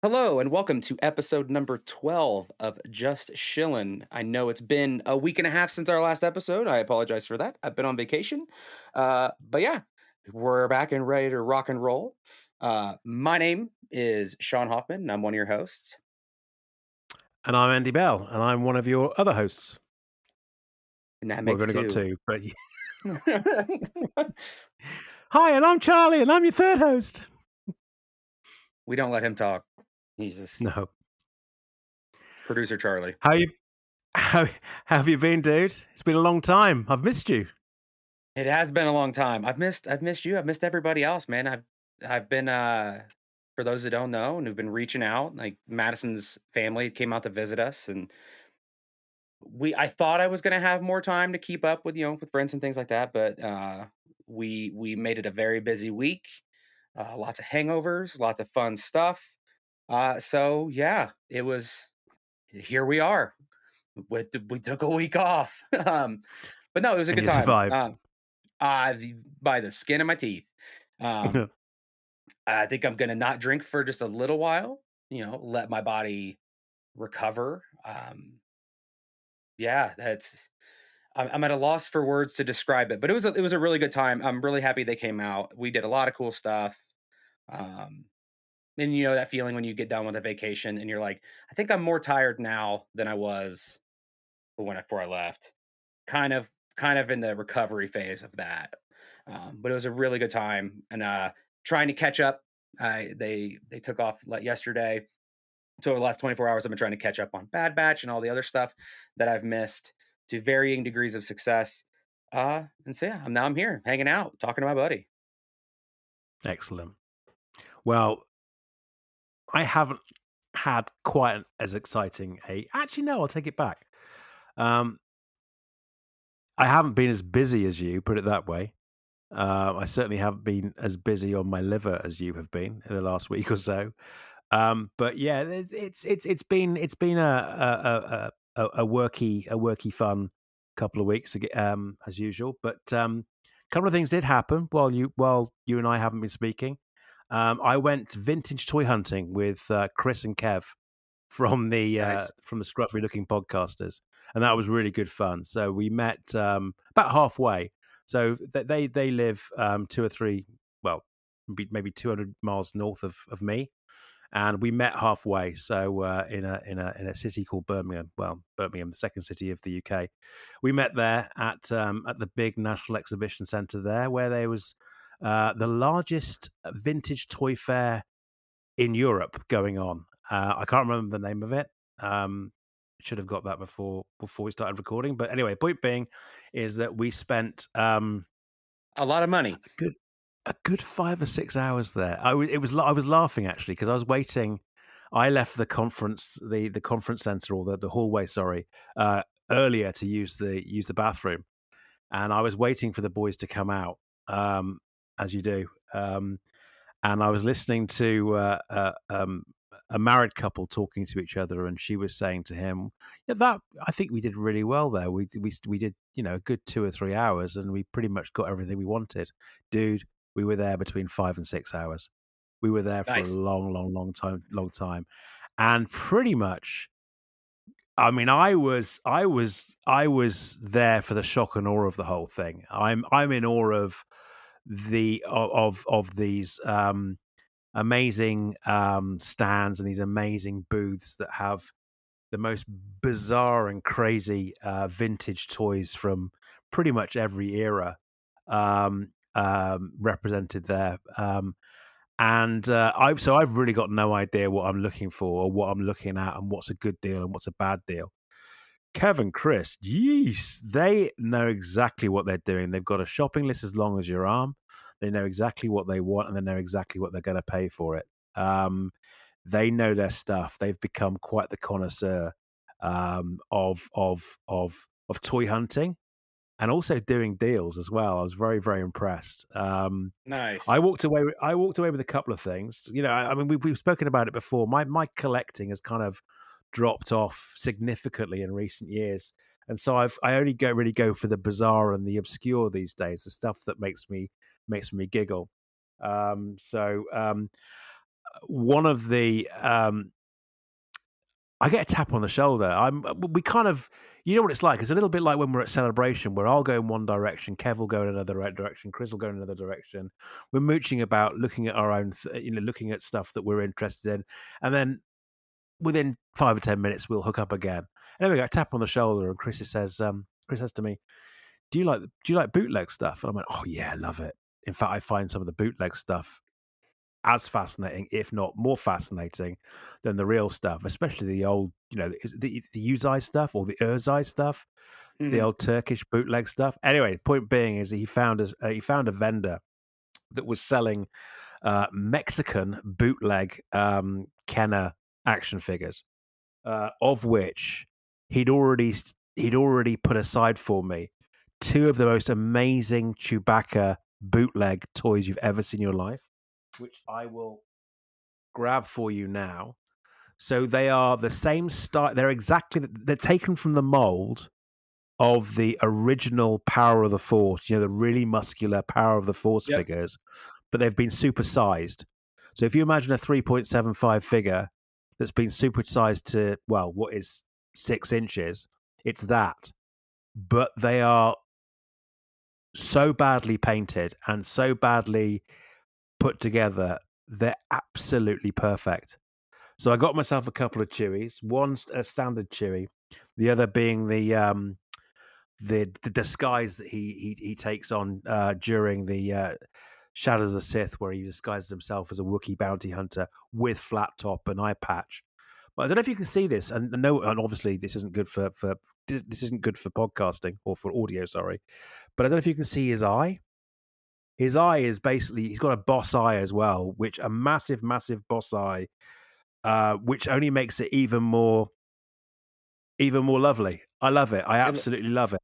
Hello and welcome to episode number 12 of Just Shillin'. I know it's been a week and a half since our last episode. I apologize for that. I've been on vacation. But yeah, we're back and ready to rock and roll. My name is Sean Hoffman, and I'm one of your hosts. And I'm Andy Bell, and I'm one of your other hosts. And that Well, we've makes only got two. two, but hi, and I'm Charlie, and I'm your third host. We don't let him talk. He's just No, producer Charlie. how you how, how have you been, dude? It's been a long time. I've missed you. It has been a long time. I've missed you. I've missed everybody else, man. I've been for those that don't know and who've been reaching out, like Madison's family came out to visit us, and I thought I was gonna have more time to keep up with, with friends and things like that, but we made it a very busy week. Lots of hangovers, lots of fun stuff. So yeah, it was here we are. We took a week off. But no, it was a And good you time. survived. By the skin of my teeth. Um, I think I'm gonna not drink for just a little while, let my body recover. Yeah, I'm at a loss for words to describe it, but it was a really good time. I'm really happy they came out. We did a lot of cool stuff. Um, and you know that feeling when you get done with a vacation and you're like, I think I'm more tired now than I was before I left. Kind of in the recovery phase of that. But it was a really good time and trying to catch up. They took off yesterday. So over the last 24 hours, I've been trying to catch up on Bad Batch and all the other stuff that I've missed to varying degrees of success. And so yeah, I'm here hanging out, talking to my buddy. Excellent. Well, I haven't had quite as exciting a. Actually, no, I'll take it back. Um, I haven't been as busy as you, put it that way. I certainly haven't been as busy on my liver as you have been in the last week or so. But yeah, it's been a worky fun couple of weeks as usual. But a couple of things did happen while you and I haven't been speaking. I went vintage toy hunting with Chris and Kev Nice. from the scruffy looking podcasters, and that was really good fun. So we met about halfway. So they live 2 or 3, well, maybe 200 miles north of me, and we met halfway. So in a city called Birmingham, well, Birmingham, the second city of the UK, we met there at the big National Exhibition Centre there, where there was the largest vintage toy fair in Europe going on. I can't remember the name of it. Um, should have got that before we started recording. But anyway, point being is that we spent A lot of money. good a good 5 or 6 hours there. I was laughing actually because I was waiting. I left the conference center or the hallway, sorry, earlier to use the bathroom, and I was waiting for the boys to come out, as you do. And I was listening to a married couple talking to each other, and she was saying to him, "Yeah, that I think we did really well there. We did a good 2 or 3 hours, and we pretty much got everything we wanted, dude. We were there between 5 and 6 hours. We were there for a Nice. long time, and pretty much." I mean, I was there for the shock and awe of the whole thing. I'm in awe of these amazing stands and these amazing booths that have the most bizarre and crazy vintage toys from pretty much every era represented there. And I've really got no idea what I'm looking for or what I'm looking at and what's a good deal and what's a bad deal. Kevin, Chris, jeez, they know exactly what they're doing. They've got a shopping list as long as your arm. They know exactly what they want and they know exactly what they're going to pay for it. They know their stuff. They've become quite the connoisseur of toy hunting and also doing deals as well. I was very, very impressed. Nice. I walked away with a couple of things. I mean, we've spoken about it before. My collecting has kind of dropped off significantly in recent years, and so I only really go for the bizarre and the obscure these days, the stuff that makes me giggle. So one of the I get a tap on the shoulder. We kind of, you know what it's like. It's a little bit like when we're at Celebration, where I'll go in one direction, Kev will go in another direction, Chris will go in another direction. We're mooching about, looking at our own, looking at stuff that we're interested in, and then within 5 or 10 minutes, we'll hook up again. And then we got a tap on the shoulder, and Chris says to me, "Do you like bootleg stuff?" And I went, "Oh yeah, I love it." In fact, I find some of the bootleg stuff as fascinating, if not more fascinating, than the real stuff, especially the old, the Uzai stuff or the Erzai stuff, the Mhm. old Turkish bootleg stuff. Anyway, point being is he found a vendor that was selling Mexican bootleg Kenner action figures, of which he'd already put aside for me two of the most amazing Chewbacca bootleg toys you've ever seen in your life, which I will grab for you now. So they are the same style. They're taken from the mold of the original Power of the Force, the really muscular Power of the Force Yep. figures, but they've been supersized. So if you imagine a 3.75 figure that's been supersized to, well, what is 6 inches, it's that. But they are so badly painted and so badly put together, they're absolutely perfect. So I got myself a couple of Chewies, one a standard Chewy, the other being the disguise that he takes on during the Shadows of the Sith, where he disguises himself as a Wookiee bounty hunter with flat top and eye patch. But I don't know if you can see this, and no, and obviously this isn't good for podcasting or for audio, sorry. But I don't know if you can see his eye. His eye is basically, he's got a boss eye as well, which a massive, massive boss eye, which only makes it even more lovely. I love it. I It loo absolutely love it.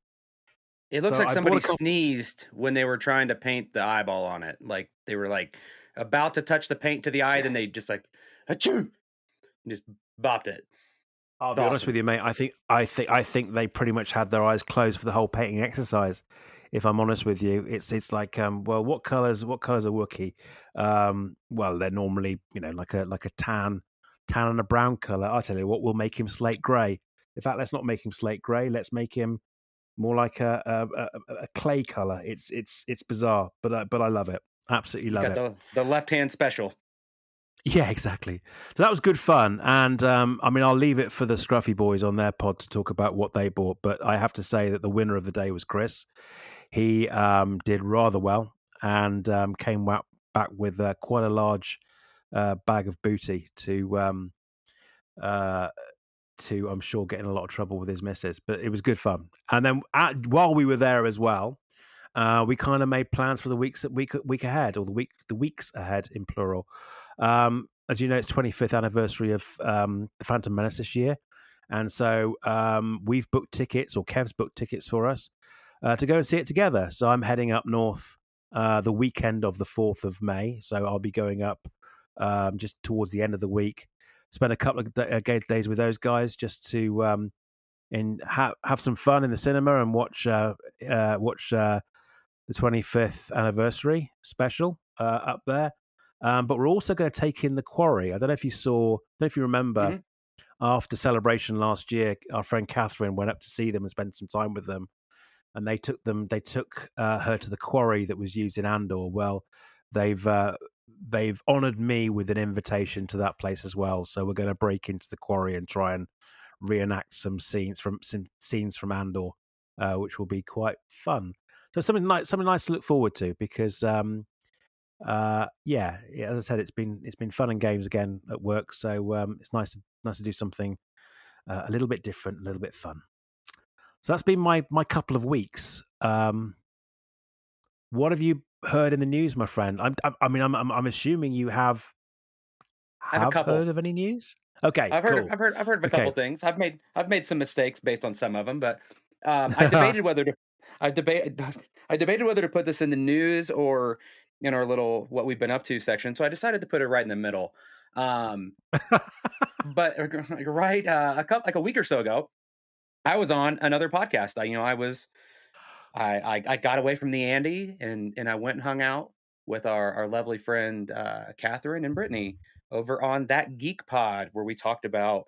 it looks So like I bought somebody a couple. sneezed when they were trying to paint the eyeball on it, like, they were, like, about to touch the paint to the eye, then they just, like, "Achoo!" and just bopped it. I'll It's be honest awesome. with you, mate. I think they pretty much had their eyes closed for the whole painting exercise. If I'm honest with you, it's like, well, what colors are Wookiee? Well, they're normally, like a tan and a brown color. I tell you what, we'll make him slate gray. In fact, let's not make him slate gray. Let's make him more like a clay color. It's bizarre, but I love it. Absolutely You love got it. the left hand special. Yeah, exactly. So that was good fun, and I mean, I'll leave it for the Scruffy Boys on their pod to talk about what they bought. But I have to say that the winner of the day was Chris. He did rather well and back with quite a large bag of booty uh, to, I'm sure, get in a lot of trouble with his missus. But it was good fun. And then while we were there as well, we kind of made plans for the week ahead, or the weeks ahead in plural. As you know, it's 25th anniversary of the Phantom Menace this year, and so we've booked tickets, or Kev's booked tickets for us to go and see it together. So I'm heading up north the weekend of the 4th of May. So I'll be going up just towards the end of the week. Spend a couple of days with those guys just to and have some fun in the cinema and watch the 25th anniversary special up there. But we're also going to take in the Quarry. I don't know if you saw, don't know if you remember, Mhm. after Celebration last year, our friend Catherine went up to see them and spent some time with them, and they took her to the Quarry that was used in Andor. Well, they've uh, they've honoured me with an invitation to that place as well. So we're going to break into the Quarry and try and reenact some scenes from Andor, which will be quite fun. So something nice to look forward to, because yeah, as I said, it's been fun and games again at work. So it's nice to do something a little bit different, a little bit fun. So that's been my couple of weeks. What have you heard in the news, my friend? I mean, I'm assuming you have I have a have couple. heard of any news. Okay, I've heard cool. I've heard I've heard of a couple Okay. things. I've made some mistakes based on some of them, but, I debated whether to I debate I debated whether to put this in the news or in our little "What we've been up to" section, so I decided to put it right in the middle. Um, but, like, right, a week or so ago, I was on another podcast. I got away from the Andy, and I went and hung out with our lovely friend, Catherine and Brittany. over on That Geek Pod, where we talked about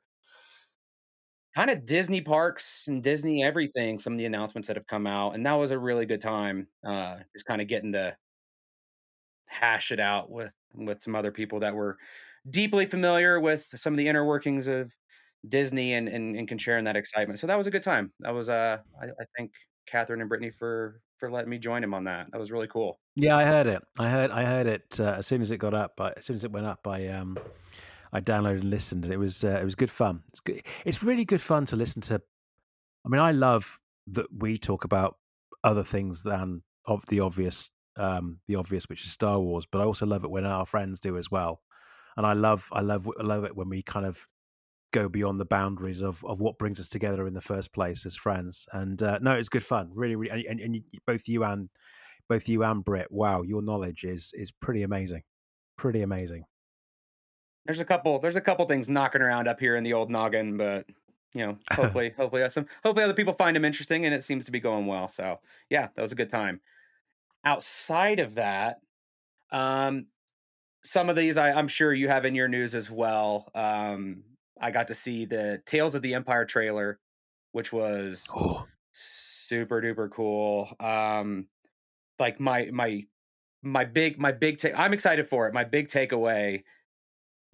kind of Disney parks and Disney everything, some of the announcements that have come out. And that was a really good time. Just kind of getting to hash it out with some other people that were deeply familiar with some of the inner workings of Disney and can share in that excitement. So that was a good time. That was I thank Catherine and Brittany for letting me join him on that. That was really cool. Yeah, I heard it. I heard it as soon as it got up. As soon as it went up, I downloaded and listened, and it was good fun. It's good. It's really good fun to listen to. I mean, I love that we talk about other things than of the obvious, which is Star Wars. But I also love it when our friends do as well. And I love it when we kind of go beyond the boundaries of what brings us together in the first place as friends. And no, it's good fun, really, really. And both you and Britt, wow, your knowledge is pretty amazing, pretty amazing. There's a couple things knocking around up here in the old noggin, but hopefully other people find them interesting and it seems to be going well. So yeah, that was a good time. Outside of that, um, some of these I'm sure you have in your news as well. I got to see the Tales of the Empire trailer, which was Oh, super duper cool. Like my big take. I'm excited for it. My big takeaway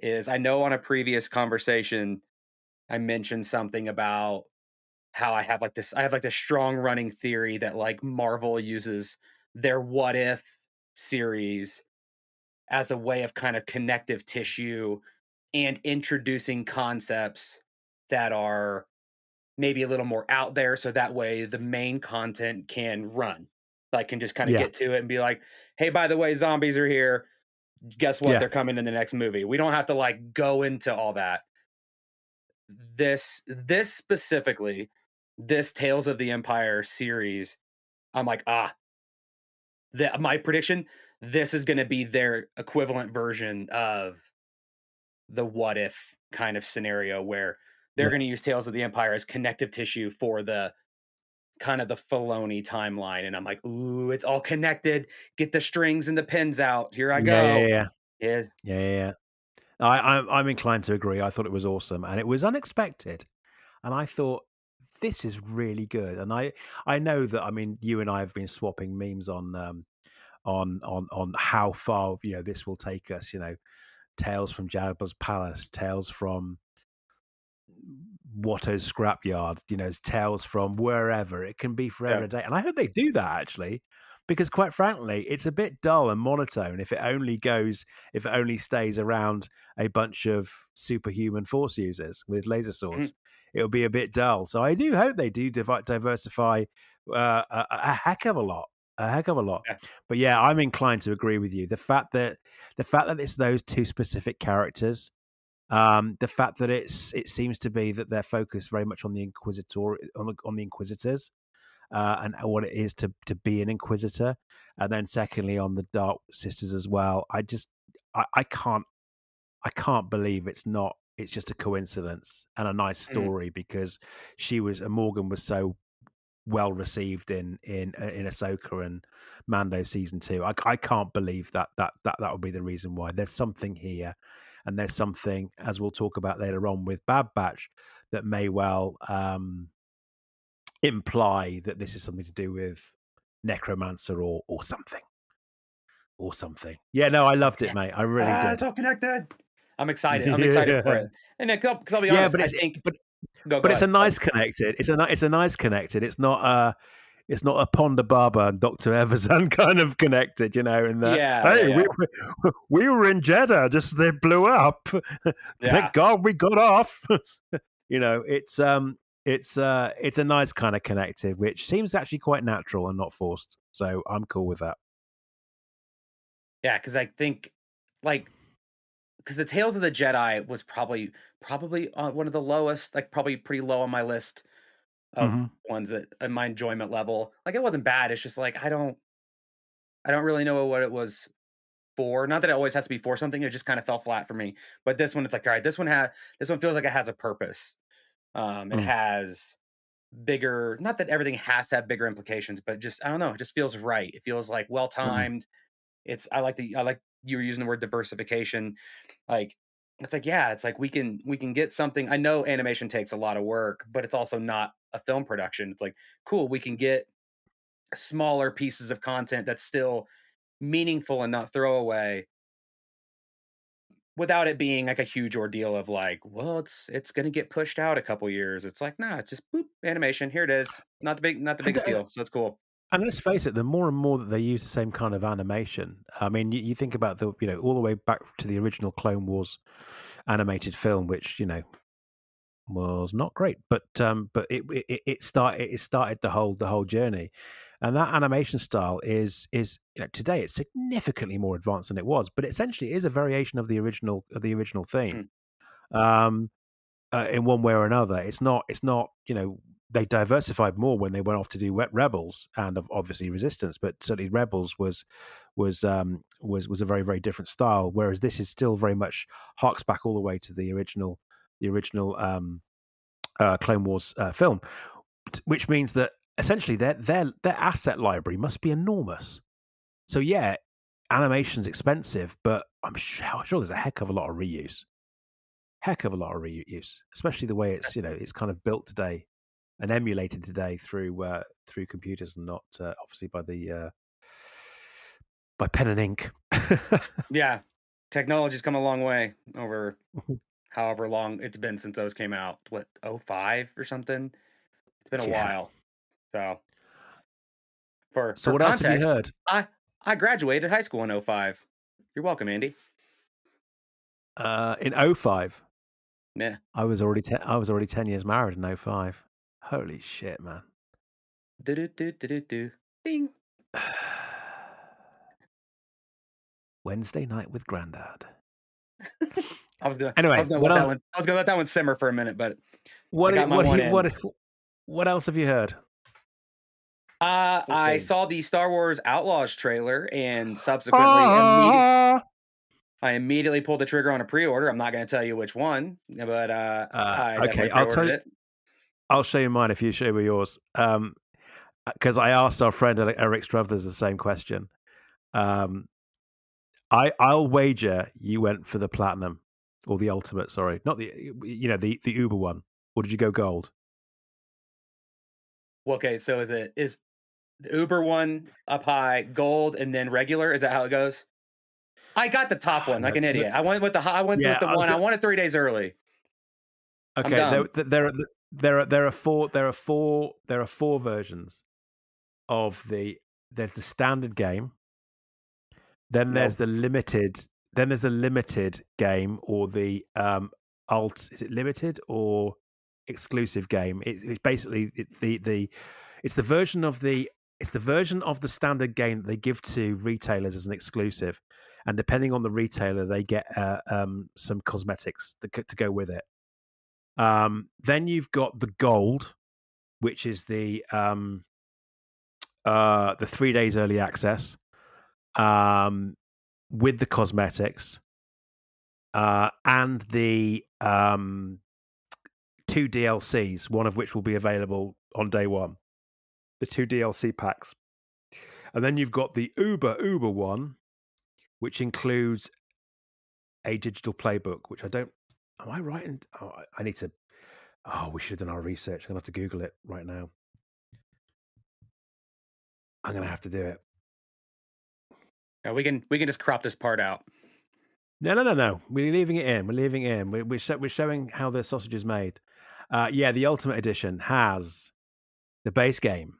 is I know on a previous conversation I mentioned something about how I have like this strong running theory that like Marvel uses their What If series as a way of kind of connective tissue and introducing concepts that are maybe a little more out there so that way the main content can run. Like can just kind of yeah, get to it and be like, "Hey, by the way, zombies are here. Guess what? yeah, They're coming in the next movie." We don't have to like go into all that. This specifically, this Tales of the Empire series, I'm like, my prediction, this is going to be their equivalent version of the what if kind of scenario where they're yeah, going to use Tales of the Empire as connective tissue for the kind of the Filoni timeline. And I'm like, ooh, it's all connected. Get the strings and the pins out. Here I yeah, yeah, go. yeah, Yeah. yeah, yeah. Yeah. I'm inclined to agree. I thought it was awesome, and it was unexpected. And I thought this is really good. And I know that I mean you and I have been swapping memes on how far this will take us. Tales from Jabba's palace, tales from Watto's scrapyard, tales from wherever. It can be forever Yeah. and a day. And I hope they do that actually, because quite frankly, it's a bit dull and monotone if it only stays around a bunch of superhuman force users with laser Mhm. swords. It'll be a bit dull. So I do hope they do diversify a heck of a lot. A heck of a lot. Yeah. But yeah, I'm inclined to agree with you. The fact that it's those two specific characters, the fact that it seems to be that they're focused very much on the on the inquisitors, and what it is to be an inquisitor, and then secondly on the Dark Sisters as well. I can't believe it's just a coincidence and a nice Mhm. story because Morgan was so well received in Ahsoka and Mando season two. I can't believe that would be the reason why. There's something here, and there's something, as we'll talk about later on with Bad Batch, that may well imply that this is something to do with necromancer or something. Yeah, no, I loved it, Yeah. mate. I really did. It's all connected. I'm excited. I'm excited for Yeah, it. And then, because I'll be yeah, honest, but I it's think, but go but it's a ahead. Go ahead. nice connected. It's a nice connected. It's not a Ponda Baba and Dr. Evazan kind of connected, and Yeah. Yeah. hey, we Yeah. we were in Jeddah, just they blew up. Thank Yeah. God we got off. It's a nice kind of connected, which seems actually quite natural and not forced. So I'm cool with that. Yeah. Because I think, like, because the Tales of the Jedi was probably one of the lowest, like probably pretty low on my list of Hmm. ones that in my enjoyment level. Like it wasn't bad. It's just like I don't really know what it was for. Not that it always has to be for something. It just kind of fell flat for me. But this one, it's like, all right, this one feels like it has a purpose. It Mm. has bigger. Not that everything has to have bigger implications, but just I don't know. It just feels right. It feels like well Mm. timed. I like you were using the word diversification. Like It's like, yeah, it's like we can get something. I know animation takes a lot of work, but it's also not a film production. It's like, cool, we can get smaller pieces of content that's still meaningful and not throwaway without it being like a huge ordeal of like, well, it's gonna get pushed out a couple years. It's like, nah, it's just boop, animation. Here it is. Not the And biggest deal. So it's cool. and let's face it, the more and more that they use the same kind of animation, I mean, you think about the all the way back to the original Clone Wars animated film, which was not great, but it started the whole journey, and that animation style is today it's significantly more advanced than it was, but essentially it is a variation of the original theme. Mhm. Um, in one way or another. It's not. They diversified more when they went off to do Rebels and obviously Resistance, but certainly Rebels was a very very different style. Whereas this is still very much harks back all the way to the original Clone Wars film, which means that essentially their asset library must be enormous. So yeah, animation's expensive, but I'm sure there's a heck of a lot of reuse, especially the way it's kind of built today and emulated today through computers and not obviously by pen and ink. Yeah. Technology's come a long way over however long it's been since those came out. What, oh 05 or something? It's been a Yeah. while. So for So for what else have you context, heard? I graduated high school in '05. You're welcome, Andy. In '05, Meh. I was already 10 years married in '05. Holy shit, man. Do do do do do do. Bing. Wednesday night with Grandad. I Anyway, was gonna what let that else? one I was gonna let that one simmer for a minute, but I What got my what one in. what else have you heard? Or I seen? saw the Star Wars Outlaws trailer and subsequently Ah! I immediately pulled the trigger on a pre-order. I'm not gonna tell you which one, but I Okay, definitely pre-ordered it. I'll show you mine if you show me yours. Because I asked our friend Eric Struthers the same question. Um, I'll wager you went for the platinum or the ultimate. Sorry, not the Uber one. Or did you go gold? Well, okay, so is the Uber one up high, gold, and then regular? Is that how it goes? I got the top one like No, an idiot. I went with yeah, the I was one I gonna, wanted 3 days early. I'm okay. There, dumb. there, there are four versions of the. There's the standard game. Then there's Nope. the limited. Then there's the limited game or the alt. Is it limited or exclusive game? It's basically it's the version of the standard game that they give to retailers as an exclusive, and depending on the retailer, they get some cosmetics to go with it. Then you've got the gold, which is the 3 days early access um, with the cosmetics and the two DLCs, one of which will be available on day one. The two DLC packs, and then you've got the Uber one, which includes a digital playbook. Which I don't. Am I right? I need to. Oh, we should have done our research. I'm gonna have to Google it right now. I'm gonna have to do it. Yeah, we can just crop this part out. No, no, no, no. We're leaving it in. We're leaving it in. We're showing how the sausage is made. Yeah, the Ultimate Edition has the base game,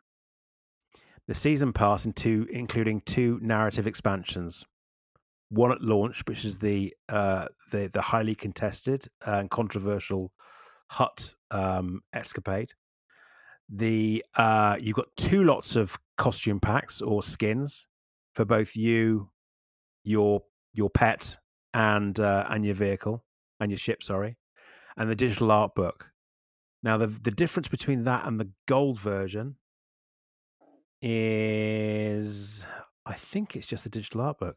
the season pass, including two narrative expansions. One at launch, which is the highly contested and controversial Hut escapade. You've got two lots of costume packs or skins for both you, your pet, and your vehicle and your ship. Sorry, and the digital art book. Now, the difference between that and the gold version is, I think it's just the digital art book.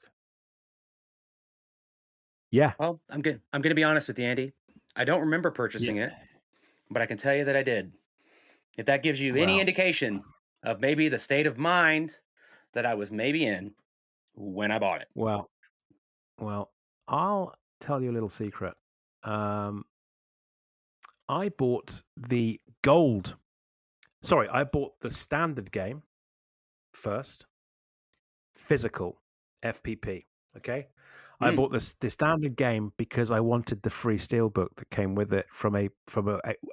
Yeah, Well, I'm gonna be honest with you, Andy. I don't remember purchasing yeah. it, but I can tell you that I did. If that gives you any Well, indication of maybe the state of mind that I was maybe in when I bought it. well, well. I'll tell you a little secret. Um, I bought the gold. Sorry, I bought the standard game first, physical FPP. Okay, I Mm. bought the standard game because I wanted the free steelbook that came with it from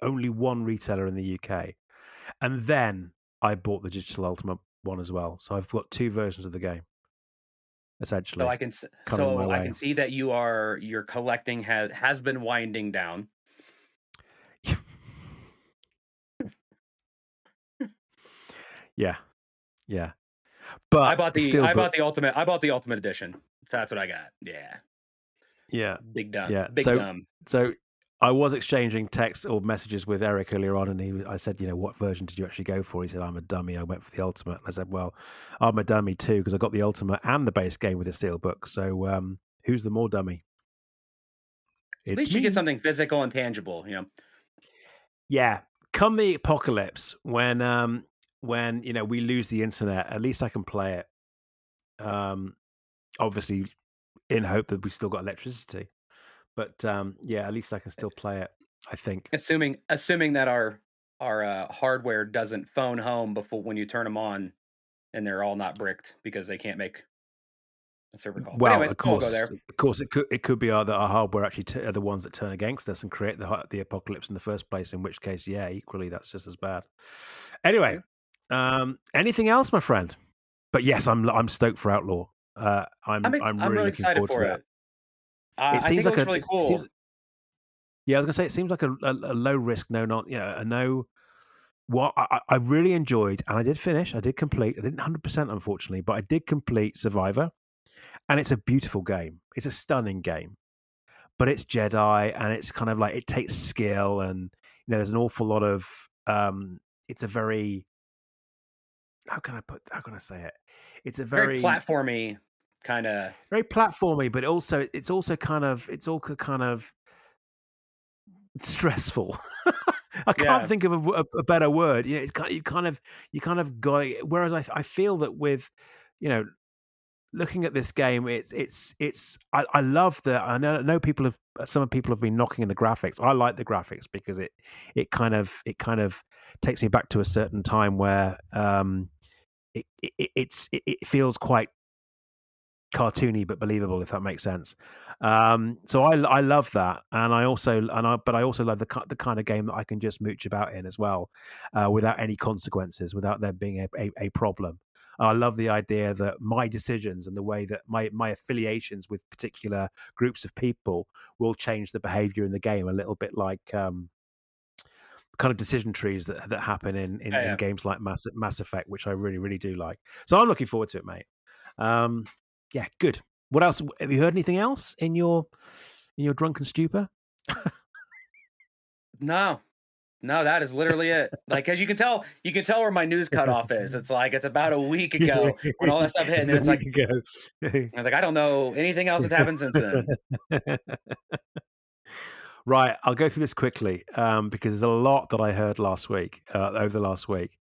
only one retailer in the UK, and then I bought the digital ultimate one as well. So I've got two versions of the game essentially coming my So I way. can see that your collecting has been winding down. Yeah, yeah, but the steelbook. I bought the ultimate edition. So that's what I got. Yeah. Yeah, Big dumb. yeah. Big So, dumb. so I was exchanging texts or messages with Eric earlier on, and I said, what version did you actually go for? He said, I'm a dummy. I went for the ultimate. And I said, well, I'm a dummy too because I got the ultimate and the base game with the steelbook. So, who's the more dummy? At It's least you get me. something physical and tangible, you know. Yeah. Come the apocalypse, when we lose the internet, at least I can play it. Obviously, in hope that we still got electricity. But yeah, at least I can still play it. I think. Assuming that our hardware doesn't phone home before when you turn them on and they're all not bricked because they can't make a server call. But Well, anyways, we won't go there. of course, it could be that our hardware actually are the ones that turn against us and create the apocalypse in the first place. In which case, yeah, equally that's just as bad. Anyway, True. anything else, my friend? But yes, I'm stoked for Outlaw. I'm I'm really really looking excited forward to for that. it. It I seems think it like looks really it seems cool. yeah, I was gonna say it seems like a low risk, no not a no. What I really enjoyed, and I did finish, I did complete. I didn't 100% unfortunately, but I did complete Survivor, and it's a beautiful game. It's a stunning game, but it's Jedi, and it's kind of like it takes skill, and there's an awful lot of it's a very how can I say it? It's a Very very platformy kind of. very platformy, but also it's also kind of stressful. I can't Yeah. think of a better word. It's you kind of got. Whereas I feel that with you know looking at this game, I love that. I know some people have been knocking the graphics. I like the graphics because it kind of takes me back to a certain time where it feels quite cartoony but believable, if that makes sense. So I love that, and I also love the kind of game that I can just mooch about in as well, without any consequences, without there being a problem. I love the idea that my decisions and the way that my affiliations with particular groups of people will change the behavior in the game a little bit like kind of decision trees that happen in Yeah. games like Mass Effect, which I really really do like. So I'm looking forward to it, mate. Um, yeah, good. What else? Have you heard anything else in your drunken stupor? No. No, that is literally it. Like, as you can tell where my news cutoff is. It's like it's about a week ago when all that stuff hit, and It's then a it's like week ago. I was like, I don't know anything else that's happened since then. Right, I'll go through this quickly because there's a lot that I heard last week, over the last week.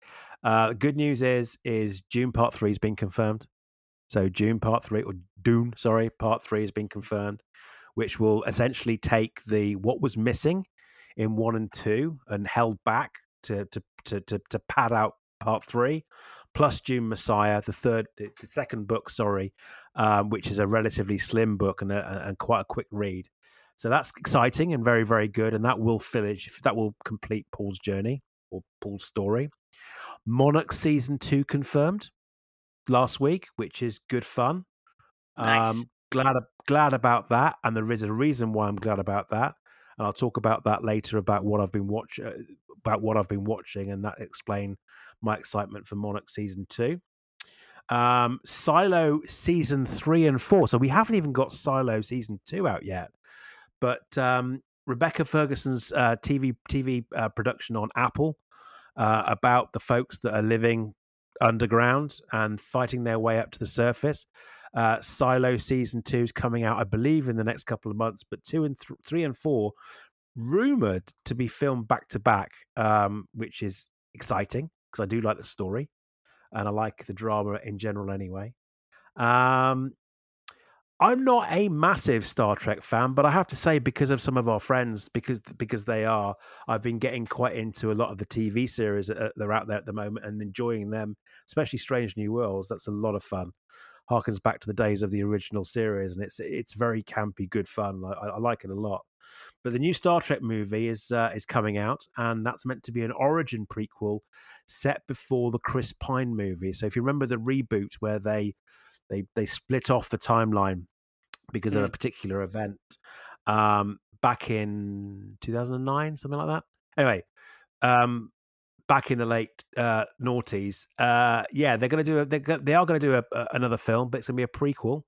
Good news is June Part 3 has been confirmed. So June Part 3, or Dune, sorry, Part 3 has been confirmed, which will essentially take the what was missing in 1 and 2 and held back to pad out Part 3, plus Dune Messiah, the second book, sorry, which is a relatively slim book and quite a quick read. So that's exciting and very, very good, and that will complete Paul's journey or Paul's story. Monarch Season 2 confirmed last week, which is good fun. Nice. Glad about that, and there is a reason why I'm glad about that, and I'll talk about that later about what I've been watching, and that explain my excitement for Monarch season 2. Silo season 3 and 4. So we haven't even got Silo season 2 out yet, but Rebecca Ferguson's TV production on Apple, about the folks that are living underground and fighting their way up to the surface. Silo season 2 is coming out, I believe, in the next couple of months, but 3 and 4 rumored to be filmed back to back, which is exciting because I do like the story and I like the drama in general anyway. Um, I'm not a massive Star Trek fan, but I have to say because of some of our friends, because they are, I've been getting quite into a lot of the TV series that are out there at the moment and enjoying them, especially Strange New Worlds. That's a lot of fun. Harkens back to the days of the original series, and it's very campy, good fun. I like it a lot. But the new Star Trek movie is coming out, and that's meant to be an origin prequel set before the Chris Pine movie. So if you remember the reboot where they split off the timeline because of a Mm, particular event back in 2009, something like that. Anyway, um, back in the late noughties, yeah, they're going to do they are going to do another film, but it's going to be a prequel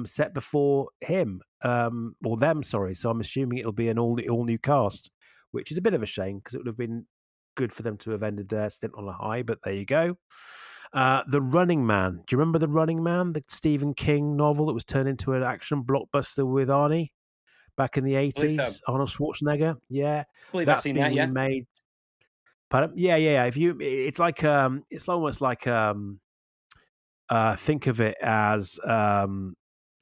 set before him or them. Sorry, so I'm assuming it'll be an all new cast, which is a bit of a shame because it would have been good for them to have ended their stint on a high. But there you go. The Running Man. Do you remember The Running Man, the Stephen King novel that was turned into an action blockbuster with Arnie back in the I believe so. 80s? Arnold Schwarzenegger. Yeah, I believe I've that's seen being that. Yeah. remade. But yeah, yeah, yeah. If you, it's almost think of it as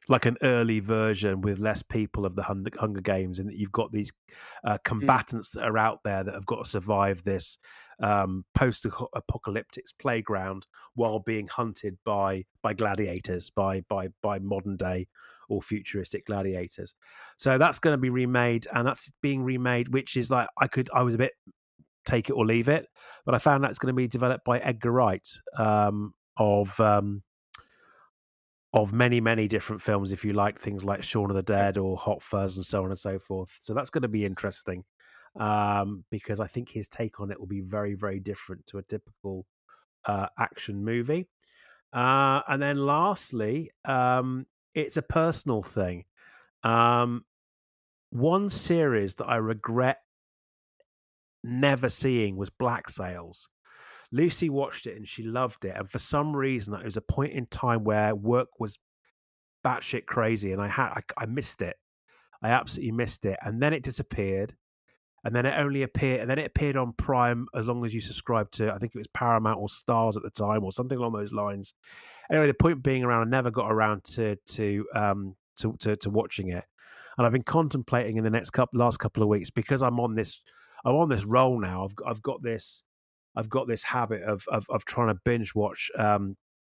like an early version with less people of the Hunger Games, and that you've got these Mm, combatants that are out there that have got to survive this post-apocalyptic playground while being hunted by gladiators, by modern day or futuristic gladiators. So that's going to be remade, and that's being remade, which is like I was a bit take it or leave it, but I found out it's going to be developed by Edgar Wright of many, many different films, if you like things like Shaun of the okay. Dead or Hot Fuzz and so on and so forth. So that's going to be interesting because I think his take on it will be very, very different to a typical action movie. And then lastly, it's a personal thing. Um, one series that I regret never seeing was Black Sails. Lucy watched it and she loved it. And for some reason, it was a point in time where work was batshit crazy, and I missed it. I absolutely missed it, and then it disappeared, and then it only appeared, and then it appeared on Prime as long as you subscribed to. I think it was Paramount or Stars at the time, or something along those lines. Anyway, the point being around, I never got around to watching it, and I've been contemplating in the last couple of weeks because I'm on this roll now. I've got this habit of trying to binge watch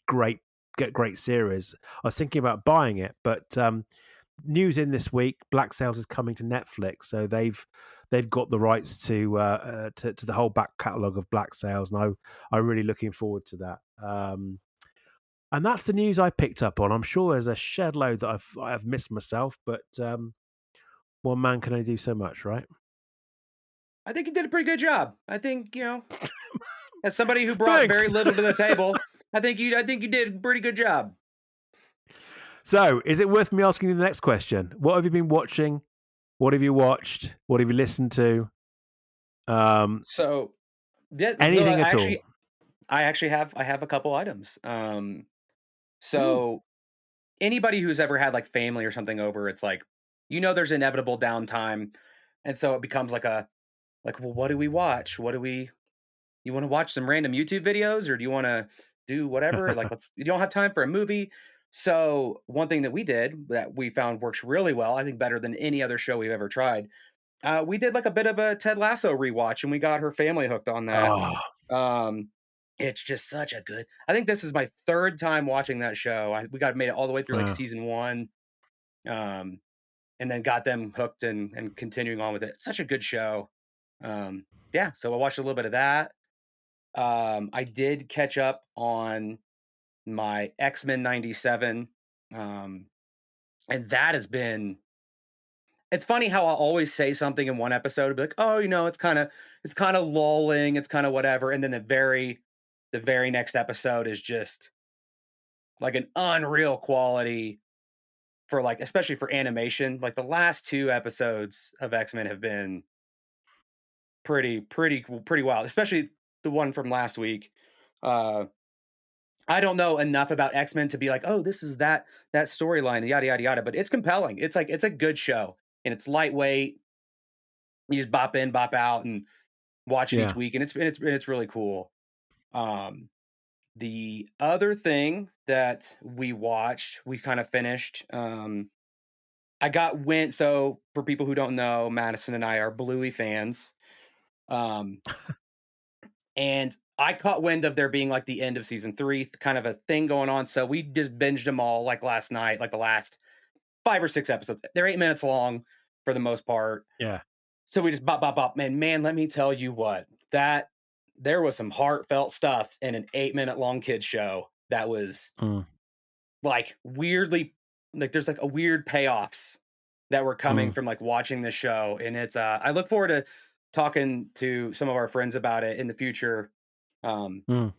great get great series. I was thinking about buying it, but news in this week: Black Sails is coming to Netflix, so they've got the rights to the whole back catalogue of Black Sails, and I'm really looking forward to that. And that's the news I picked up on. I'm sure there's a shed load that I've missed myself, but one man can only do so much, right? I think you did a pretty good job. I think as somebody who brought Thanks. very little to the table, I think you did a pretty good job. So, is it worth me asking you the next question? What have you been watching? What have you watched? What have you listened to? Um, So, yeah, so Anything at all? I have a couple items. Ooh. So anybody who's ever had like family or something over, it's like there's inevitable downtime, and so it becomes like, well, what do we watch? What do we? You want to watch some random YouTube videos, or do you want to do whatever? Like, you don't have time for a movie. So one thing that we did that we found works really well, I think better than any other show we've ever tried. We did like a bit of a Ted Lasso rewatch, and we got her family hooked on that. Oh, Um, it's just such a good. I think this is my third time watching that show. We got made it all the way through like wow. season one, um, and then got them hooked and continuing on with it. Such a good show. Yeah, so I watched a little bit of that. I did catch up on my X-Men '97, um, and that has been. It's funny how I'll always say something in one episode, and be like, "Oh, it's kind of lulling, it's kind of whatever," and then the very next episode is just like an unreal quality for like, especially for animation. Like the last two episodes of X-Men have been pretty wild, especially the one from last week. Uh, I don't know enough about X-Men to be like, "Oh, this is that storyline, yada yada yada," but it's compelling. It's like it's a good show, and it's lightweight. You just bop in, bop out, and watch it each Yeah. week, and it's really cool. Um, The other thing that we watched, we kind of finished. I got wind. So for people who don't know, Madison and I are Bluey fans. Um, and I caught wind of there being like the end of season three, kind of a thing going on. So we just binged them all like last night, like the last 5 or 6 episodes. They're 8 minutes long for the most part. Yeah. So we just bop, bop, bop. Man, let me tell you what, that there was some heartfelt stuff in an 8 minute long kids show that was Mm, like weirdly, like there's like a weird payoffs that were coming mm, from like watching this show. And it's I look forward to talking to some of our friends about it in the future. Um, mm.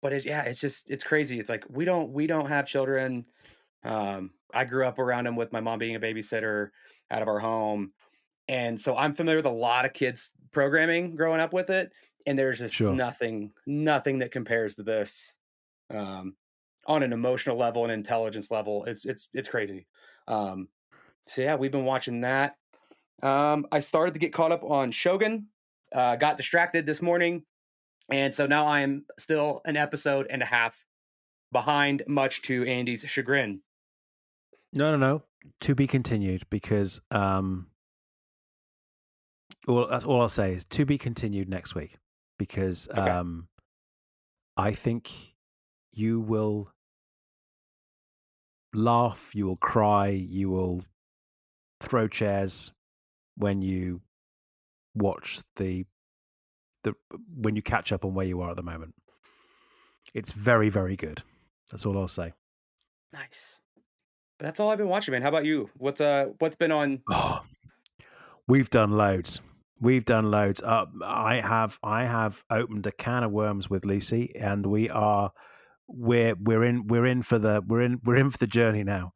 but yeah, it's just it's crazy. It's like we don't have children. I grew up around them with my mom being a babysitter out of our home. And so I'm familiar with a lot of kids programming growing up with it, and there's just Sure. nothing that compares to this, um, on an emotional level and intelligence level. It's crazy. Um, so yeah, we've been watching that. I started to get caught up on Shogun. Got distracted this morning, and so now I am still an episode and a half behind, much to Andy's chagrin. No, no, no. To be continued because that's all I'll say is to be continued next week because Okay. I think you will laugh, you will cry, you will throw chairs when you watch the when you catch up on where you are at the moment. It's very, very good. That's all I'll say. Nice. But that's all I've been watching, man. How about you? What's been on? Oh, we've done loads. We've done loads. I have opened a can of worms with Lucy, and we're in for the journey now.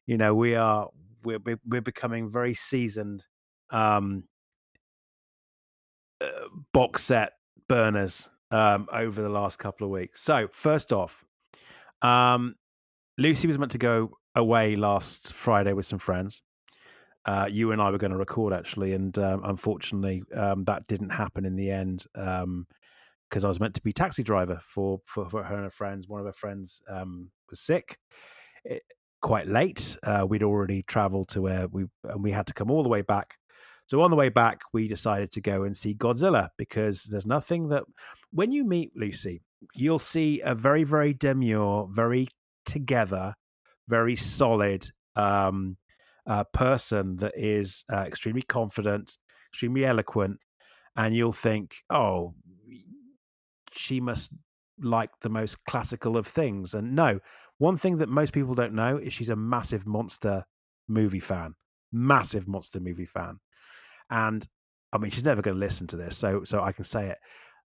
You know, we're becoming very seasoned um, box set burners over the last couple of weeks. So first off, um, Lucy was meant to go away last Friday with some friends. You and I were going to record actually, and unfortunately, that didn't happen in the end because I was meant to be taxi driver for her and her friends. One of her friends was sick, it, quite late. We'd already travelled to where we had to come all the way back. So on the way back, we decided to go and see Godzilla because there's nothing that when you meet Lucy, you'll see a very, very demure, very together, very solid person that is extremely confident, extremely eloquent, and you'll think, oh, she must like the most classical of things. And no, one thing that most people don't know is she's a massive monster movie fan, massive monster movie fan. And I mean, she's never going to listen to this, so I can say it.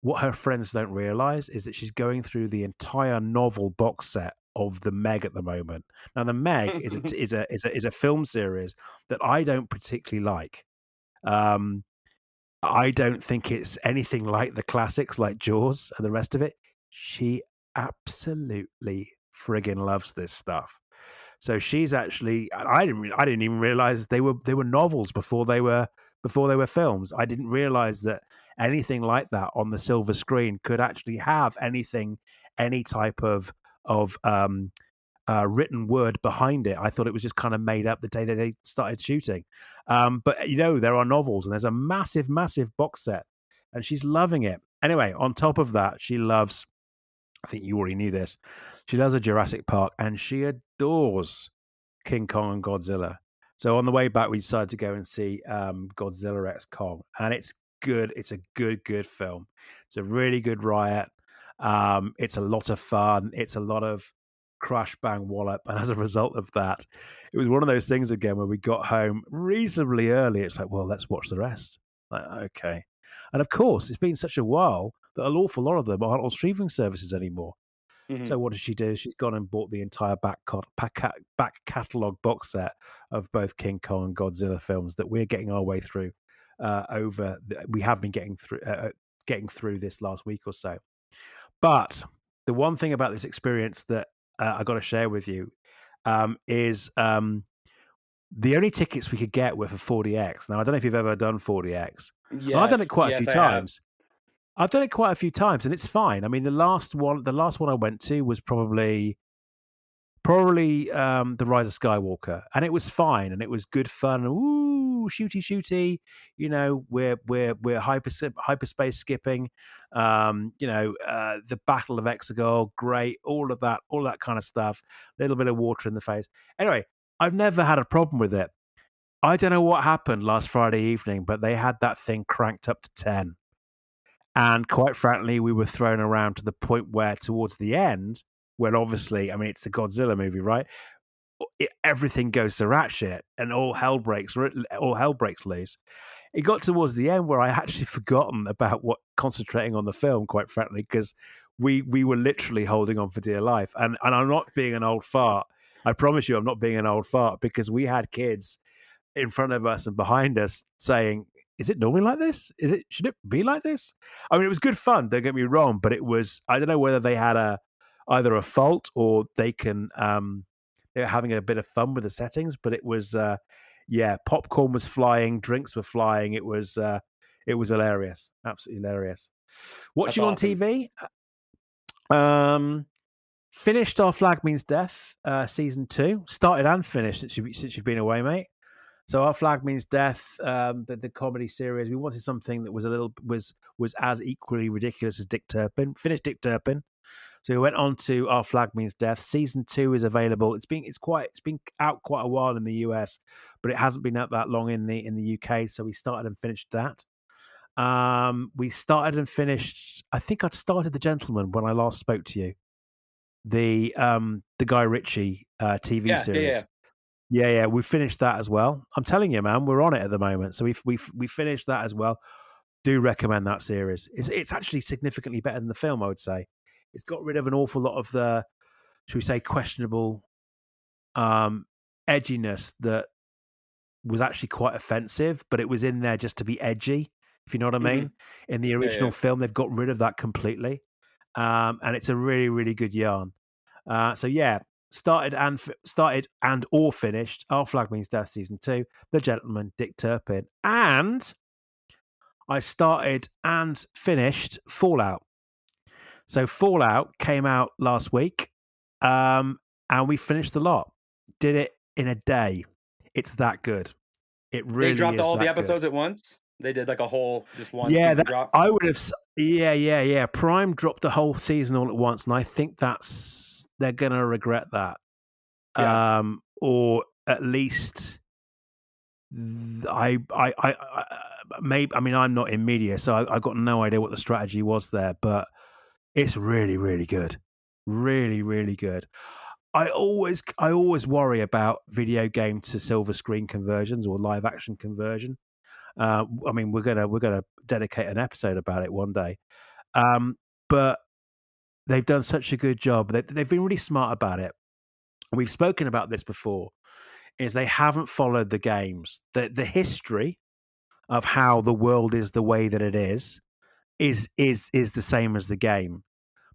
What her friends don't realize is that she's going through the entire novel box set of the Meg at the moment. Now, the Meg is a film series that I don't particularly like. Um, I don't think it's anything like the classics like Jaws and the rest of it. She absolutely friggin' loves this stuff. So she's actually I didn't even realize they were novels before they were films. I didn't realize that anything like that on the silver screen could actually have any type of written word behind it. I thought it was just kind of made up the day that they started shooting. But there are novels, and there's a massive, massive box set, and she's loving it. Anyway, on top of that, she loves. I think you already knew this. She loves a Jurassic Park, and she adores King Kong and Godzilla. So on the way back, we decided to go and see Godzilla X Kong, and it's good. It's a good, good film. It's a really good riot. It's a lot of fun. It's a lot of crash, bang, wallop, and as a result of that, it was one of those things again where we got home reasonably early. It's like, well, let's watch the rest. Like, okay, and of course, it's been such a while that an awful lot of them aren't on streaming services anymore. Mhm. So what does she do? She's gone and bought the entire back catalog box set of both King Kong and Godzilla films that we're getting our way through. We have been getting through this last week or so. But the one thing about this experience that I got to share with you is the only tickets we could get were for 40X. Now I don't know if you've ever done 40X, and I've done it Yes, quite a few yes, I have. times. I've done it quite a few times, and it's fine. I mean, the last one I went to was probably the Rise of Skywalker, and it was fine, and it was good fun. Ooh, shooty shooty, we're hyperspace skipping. The Battle of Exegol, great, all that kind of stuff. A little bit of water in the face. Anyway, I've never had a problem with it. I don't know what happened last Friday evening, but they had that thing cranked up to 10. And quite frankly, we were thrown around to the point where, towards the end, when obviously, I mean, it's a Godzilla movie, right? Everything goes to rat shit, and all hell breaks loose. It got towards the end where I actually forgotten about what concentrating on the film, quite frankly, because we were literally holding on for dear life. And I'm not being an old fart. I promise you, I'm not being an old fart, because we had kids in front of us and behind us saying, "Is it normally like this? Should it be like this?" I mean, it was good fun. Don't get me wrong, but it was, I don't know whether they had either a fault, or they were having a bit of fun with the settings. But it was yeah, popcorn was flying, drinks were flying. It was hilarious, absolutely hilarious. That's Watching on awesome. TV. Um, Finished Our Flag Means Death season 2. Started and finished since you've been away, mate. So Our Flag Means Death, the comedy series. We wanted something that was as equally ridiculous as Dick Turpin. Finished Dick Turpin, so we went on to Our Flag Means Death. Season 2 is available. It's been out quite a while in the US, but it hasn't been out that long in the UK. So we started and finished that. We started and finished. I think I'd started The Gentleman when I last spoke to you. The Guy Ritchie TV Yeah, yeah, yeah. series. Yeah, yeah, we finished that as well. I'm telling you, man, we're on it at the moment. So we finished that as well. Do recommend that series. It's actually significantly better than the film, I would say. It's got rid of an awful lot of the, should we say, questionable um, edginess that was actually quite offensive, but it was in there just to be edgy, if you know what I Mhm. mean. In the Yeah, original yeah. film, they've got rid of that completely, and it's a really, really good yarn. So yeah, started and or finished. Our Flag Means Death season 2, The Gentleman, Dick Turpin, and I started and finished Fallout. So Fallout came out last week, um, and we finished the lot. Did it in a day. It's that good. It They really dropped is all the that good. episodes at once? They did, like, a whole just one Yeah, season that drop? I would have. Yeah, yeah, yeah. Prime dropped the whole season all at once, and I think they're gonna regret that. Yeah. Or at least maybe. I mean, I'm not in media, so I got no idea what the strategy was there, but it's really, really good, really, really good. I always worry about video game to silver screen conversions or live action conversion. I mean, we're gonna dedicate an episode about it one day. But they've done such a good job. They've been really smart about it. We've spoken about this before. Is they haven't followed the games. The history of how the world is the way that it is the same as the game,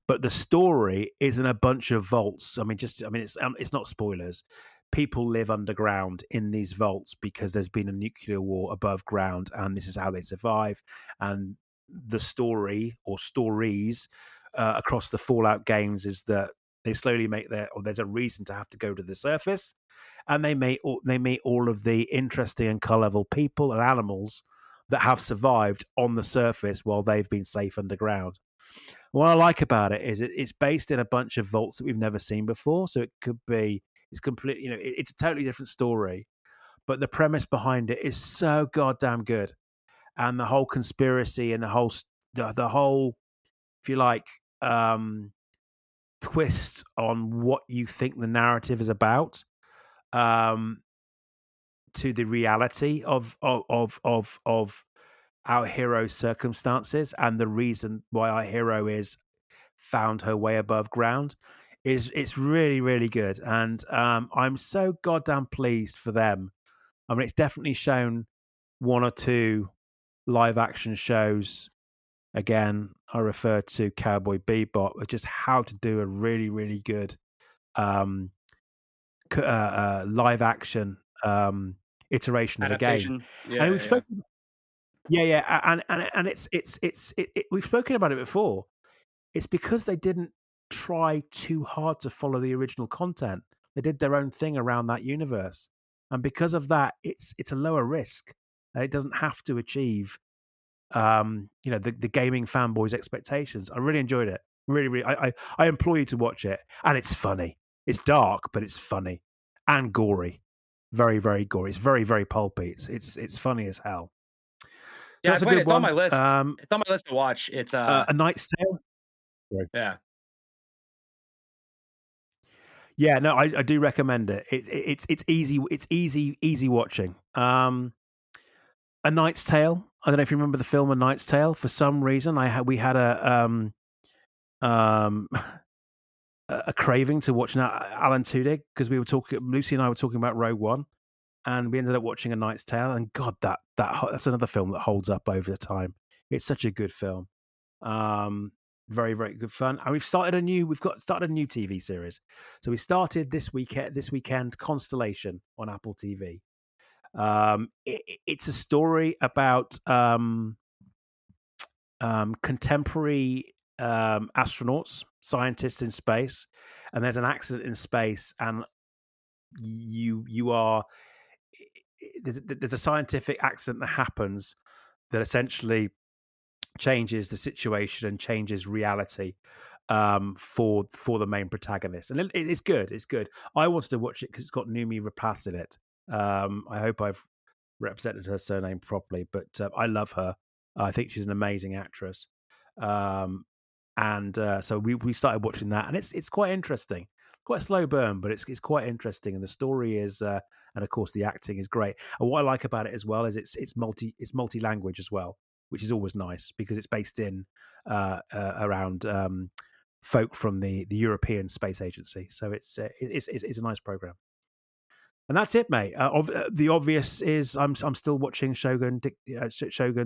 but the story is in a bunch of vaults. It's not spoilers. People live underground in these vaults because there's been a nuclear war above ground, and this is how they survive. And the story or stories across the Fallout games is that they slowly make or there's a reason to have to go to the surface, and they meet all of the interesting and colourful people and animals that have survived on the surface while they've been safe underground. What I like about it is it's based in a bunch of vaults that we've never seen before. So it's completely, it's a totally different story, but the premise behind it is so goddamn good. And the whole conspiracy and the whole, if you like, um, twist on what you think the narrative is about, um, to the reality of our hero's circumstances and the reason why our hero is found her way above ground is it's really, really good. And I'm so goddamn pleased for them. I mean, it's definitely shown one or two live action shows. Again, I refer to Cowboy Bebop, of just how to do a really, really good um, live action iteration of a game. Adaptation? And Yeah, we've yeah, yeah. spoken. Yeah, yeah, and we've spoken about it before. It's because they didn't try too hard to follow the original content. They did their own thing around that universe, and because of that, it's a lower risk, and it doesn't have to achieve, the gaming fanboys' expectations. I really enjoyed it. Really, really, I implore you to watch it, and it's funny. It's dark, but it's funny and gory. Very, very gory. It's very, very pulpy. It's funny as hell. So Yeah, I that's a played it. good It's on my one. list. It's on my list to watch. It's, A Knight's Tale. Sorry. yeah. Yeah, no, I do recommend it. It's easy. It's easy watching. A Knight's Tale. I don't know if you remember the film A Knight's Tale. For some reason, we had um a craving to watch now Alan Tudyk because we were talking. Lucy and I were talking about Rogue One, and we ended up watching A Knight's Tale. And God, that's another film that holds up over time. It's such a good film. Um, Very, very good fun. And we've got started a new TV series. So we started this weekend Constellation on Apple TV. It's a story about contemporary astronauts, scientists in space, and there's an accident in space, and you are there's a scientific accident that happens that essentially changes the situation and changes reality for the main protagonist, and it's good. It's good. I wanted to watch it because it's got Numi Rapace in it. I hope I've represented her surname properly, but I love her. I think she's an amazing actress. Um, and so we started watching that, and it's quite interesting. Quite a slow burn, but it's quite interesting, and the story is, and of course the acting is great. And what I like about it as well is it's multi language as well, which is always nice because it's based in around folk from the European Space Agency. So it's a nice program. And that's it, mate. The obvious is I'm still watching Shogun,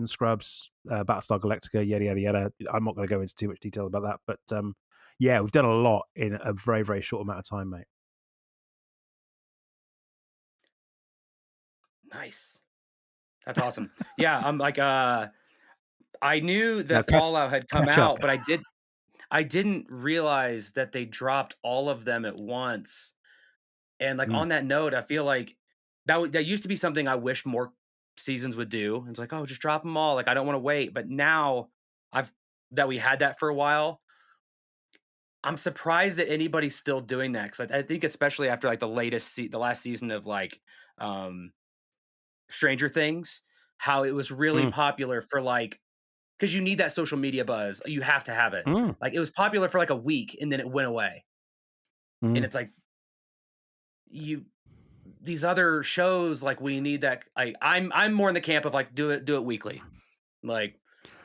Scrubs, Battlestar Galactica, yada yada yada. I'm not going to go into too much detail about that, but yeah, we've done a lot in a very very short amount of time, mate. Nice. That's awesome. Yeah, I'm like, I knew Now that Fallout had come catch up. out, but I didn't realize that they dropped all of them at once. And, like, Mm, on that note, I feel like that used to be something I wish more seasons would do. It's like, "Oh, just drop them all, like, I don't wanna wait." But now I've that we had that for a while, I'm surprised that anybody's still doing that 'cause I think especially after, like, the last season of, like, um, Stranger Things, how it was really mm, popular for, like, because you need that social media buzz, you have to have it. mm, Like, it was popular for, like, a week, and then it went away, and mm. it's like, you these other shows, like, we need that. I'm more in the camp of, like, do it weekly. Like,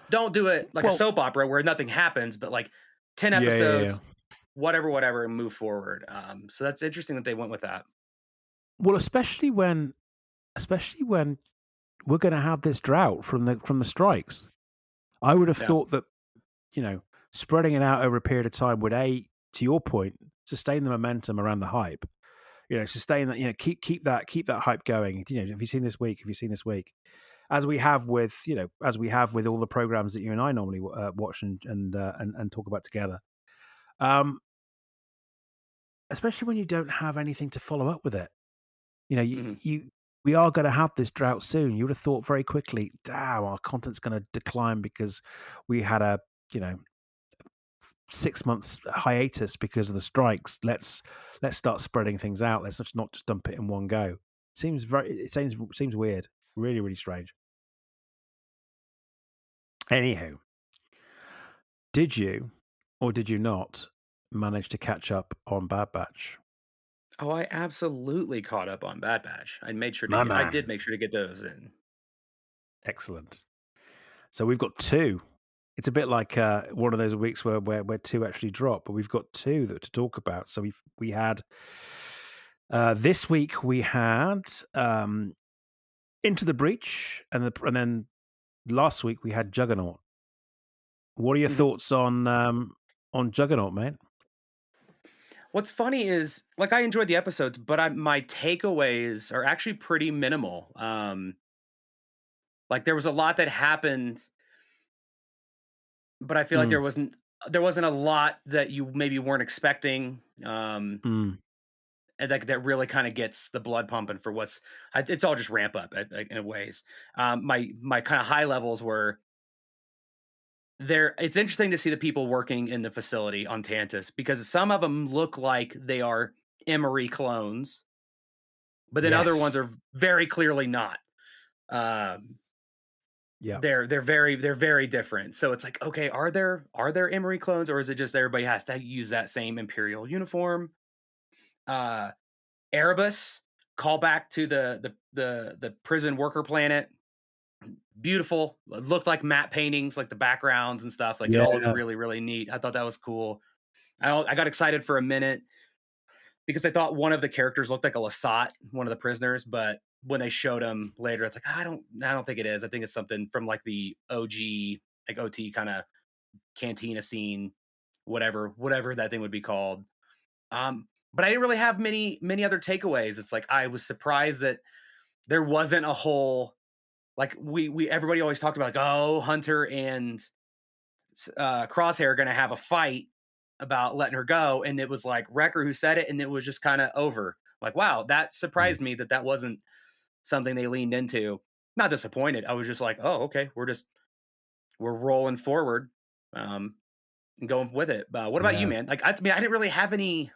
don't do it like a Well, soap opera where nothing happens, but, like, 10 yeah, yeah, yeah. episodes, whatever, whatever, and move forward. So that's interesting that they went with that. Well, especially when we're going to have this drought from the strikes. I would have Yeah. thought that you know spreading it out over a period of time would to your point, sustain the momentum around the hype. Sustain that. Keep that hype going. Have you seen this week? Have you seen this week? As we have with all the programs that you and I normally watch and talk about together. Um, Especially when you don't have anything to follow up with it. You know, Mhm. we are going to have this drought soon. You would have thought very quickly, damn, our content's going to decline because we had a you know 6 months hiatus because of the strikes. Let's start spreading things out. Let's not just dump it in one go. It seems weird. Really, really strange. Anywho, did you or did you not manage to catch up on Bad Batch? Oh, I absolutely caught up on Bad Batch. My I did man. make sure to get those in. Excellent. So we've got two. It's a bit like one of those weeks where two actually drop, but we've got two to talk about. So we had this week we had Into the Breach, and then last week we had Juggernaut. What are your Mhm. thoughts on Juggernaut, mate? What's funny is, like, I enjoyed the episodes, but my takeaways are actually pretty minimal. Like, there was a lot that happened, but I feel like Mm, there wasn't a lot that you maybe weren't expecting, mm. and that really kinda gets the blood pumping for it's all just ramp up in ways. My kinda high levels were there. It's interesting to see the people working in the facility on Tantus because some of them look like they are Emery clones, but then other Yes. ones are very clearly not. Um, Yeah. they're very different. So it's like, okay, are there Emery clones, or is it just everybody has to use that same Imperial uniform? Uh, Erebus, call back to the prison worker planet. Beautiful, looked like matte paintings, like the backgrounds and stuff. Like it all looked Yeah. really, really neat. I thought that was cool. I got excited for a minute because I thought one of the characters looked like a Lasat, one of the prisoners, but when they showed him later, it's like I don't think it is. I think it's something from like the OG, like OT kind of cantina scene, whatever that thing would be called. But I didn't really have many other takeaways. It's like I was surprised that there wasn't a whole like we everybody always talked about like, oh, Hunter and Crosshair are going to have a fight about letting her go, and it was like Wrecker who said it, and it was just kind of over. Like, wow, that Mm. surprised me that wasn't something they leaned into. Not disappointed. I was just like, oh, okay, we're rolling forward, um, and going with it. What about you, Yeah. man? Like, I mean, I didn't really have any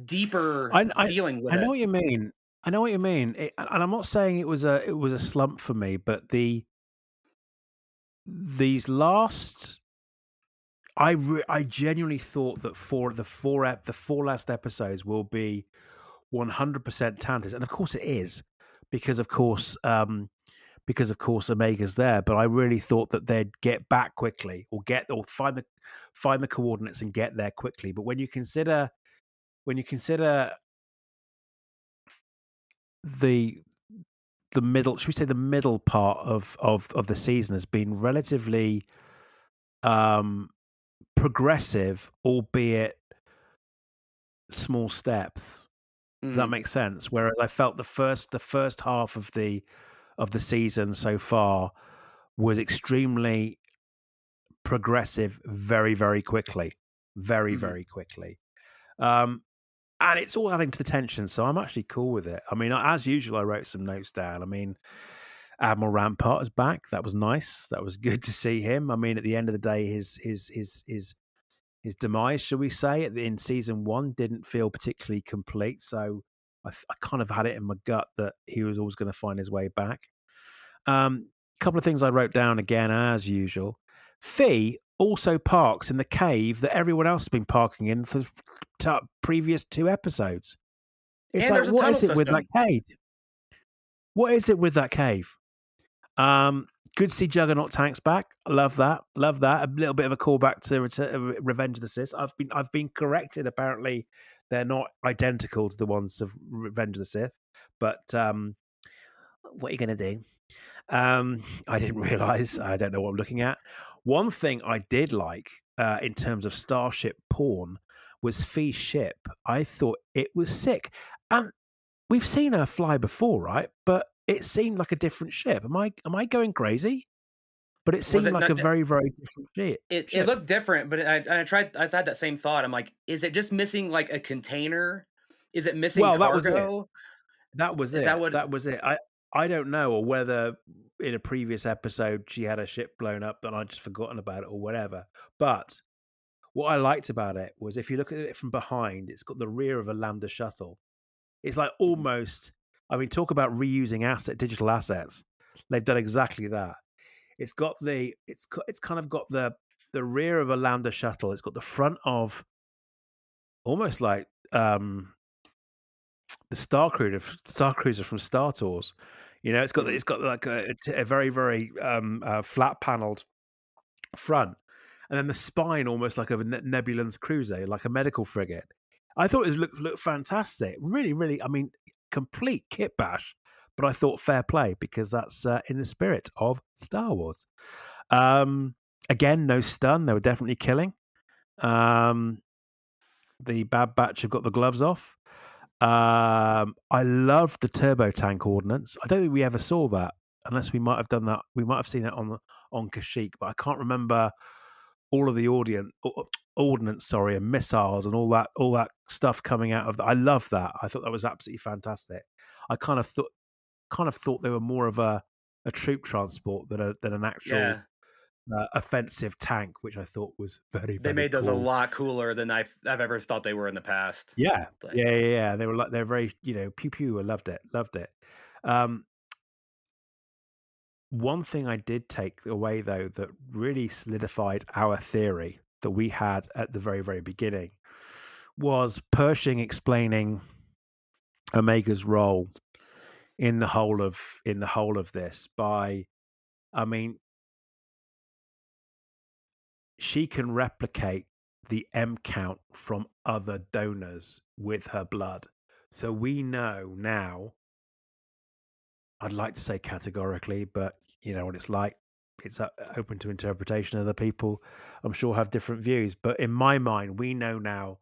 deeper I I feeling with I know it. what you mean. I know what you mean. And I'm not saying it was a slump for me, but these last I genuinely thought that the four last episodes will be 100% Tantis, and of course it is, because of course Omega's there. But I really thought that they'd get back quickly, or find the coordinates and get there quickly. But when you consider the the middle, should we say the middle part of the season has been relatively um progressive, albeit small steps. Does that Mm, make sense? Whereas I felt the first half of the season so far was extremely progressive very, very quickly. Very, mhm. very quickly. Um, and it's all adding to the tension, so I'm actually cool with it. I mean, as usual, I wrote some notes down. I mean, Admiral Rampart is back. That was nice. That was good to see him. I mean, at the end of the day, his demise, shall we say, in season one didn't feel particularly complete. So I kind of had it in my gut that he was always going to find his way back. A couple of things I wrote down again, as usual. Fee also parks in the cave that everyone else has been parking in for previous two episodes. It's And like, there's a what tunnel is it with that system. cave? What is it with that cave? Um, Good to see Juggernaut tanks back. I love that. Love that. A little bit of a callback to Revenge of the Sith. I've been corrected. Apparently, they're not identical to the ones of Revenge of the Sith. But what are you going to do? I didn't realize. I don't know what I'm looking at. One thing I did like in terms of starship porn was Fee's ship. I thought it was sick, and we've seen her fly before, right? But it seemed like a different ship. Am I going crazy? But it Was seemed it like not? a very, very different It ship. looked different, but I had that same thought. I'm like, "Is it just missing, like, a container? Is it missing Well, that was it. cargo? That was Is that it. what?" That was it. I don't know, or whether in a previous episode she had a ship blown up and I'd just forgotten about it or whatever. But what I liked about it was if you look at it from behind, it's got the rear of a Lambda shuttle. It's like Mhm, almost, I mean, talk about reusing digital assets. They've done exactly that. It's kind of got the rear of a Lambda shuttle. It's got the front of almost like the Star Cruiser from Star Tours. You know, mhm. it's got like a very, very flat paneled front, and then the spine almost like of a Nebulan's cruiser, like a medical frigate. I thought it looked fantastic. Really, really. I mean, complete kit bash. But I thought fair play because that's in the spirit of Star Wars. Um, Again, no stun. They were definitely killing. Um, the Bad Batch have got the gloves off. I love the turbo tank ordnance. I don't think we ever saw that. unless we might have done that. We might have seen that on Kashyyyk, but I can't remember all of the ordnance, sorry, and missiles and all that stuff coming out of that. I love that. I thought that was absolutely fantastic. I kind of thought they were more of a troop transport than an actual Yeah, offensive tank, which I thought was very, they very made those a cool. lot cooler than I've ever thought they were in the past. Yeah. Like, Yeah, yeah, yeah. They're very, pew pew. I loved it. Loved it. Um, One thing I did take away though that really solidified our theory that we had at the very, very beginning was Pershing explaining Omega's role in the whole of this by, I mean, she can replicate the M count from other donors with her blood. So we know now, I'd like to say categorically, but you know what it's like. It's open to interpretation. Other people, I'm sure, have different views. But in my mind, we know now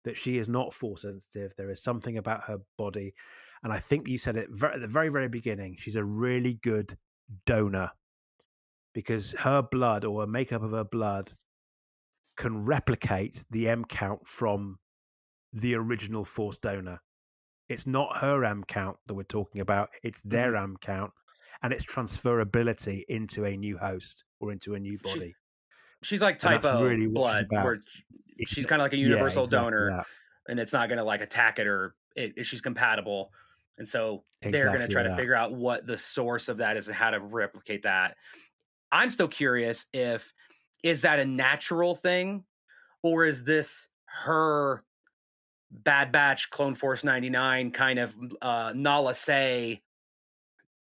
that she is not force sensitive. There is something about her body. And I think you said it at the very, very beginning. She's a really good donor because her blood or a makeup of her blood can replicate the M count from the original force donor. It's not her M count that we're talking about, it's their mhm. M count and its transferability into a new host or into a new she body. she's like And type that's O really what she's blood, about. where she's Exa kind of like a Yeah, universal exactly donor, that. and it's not going to like attack it, or she's compatible, and so they're going to Exactly try to that. figure out what the source of that is and how to replicate that. I'm still curious if is that a natural thing, or is this her Bad Batch Clone Force 99 kind of Nala Say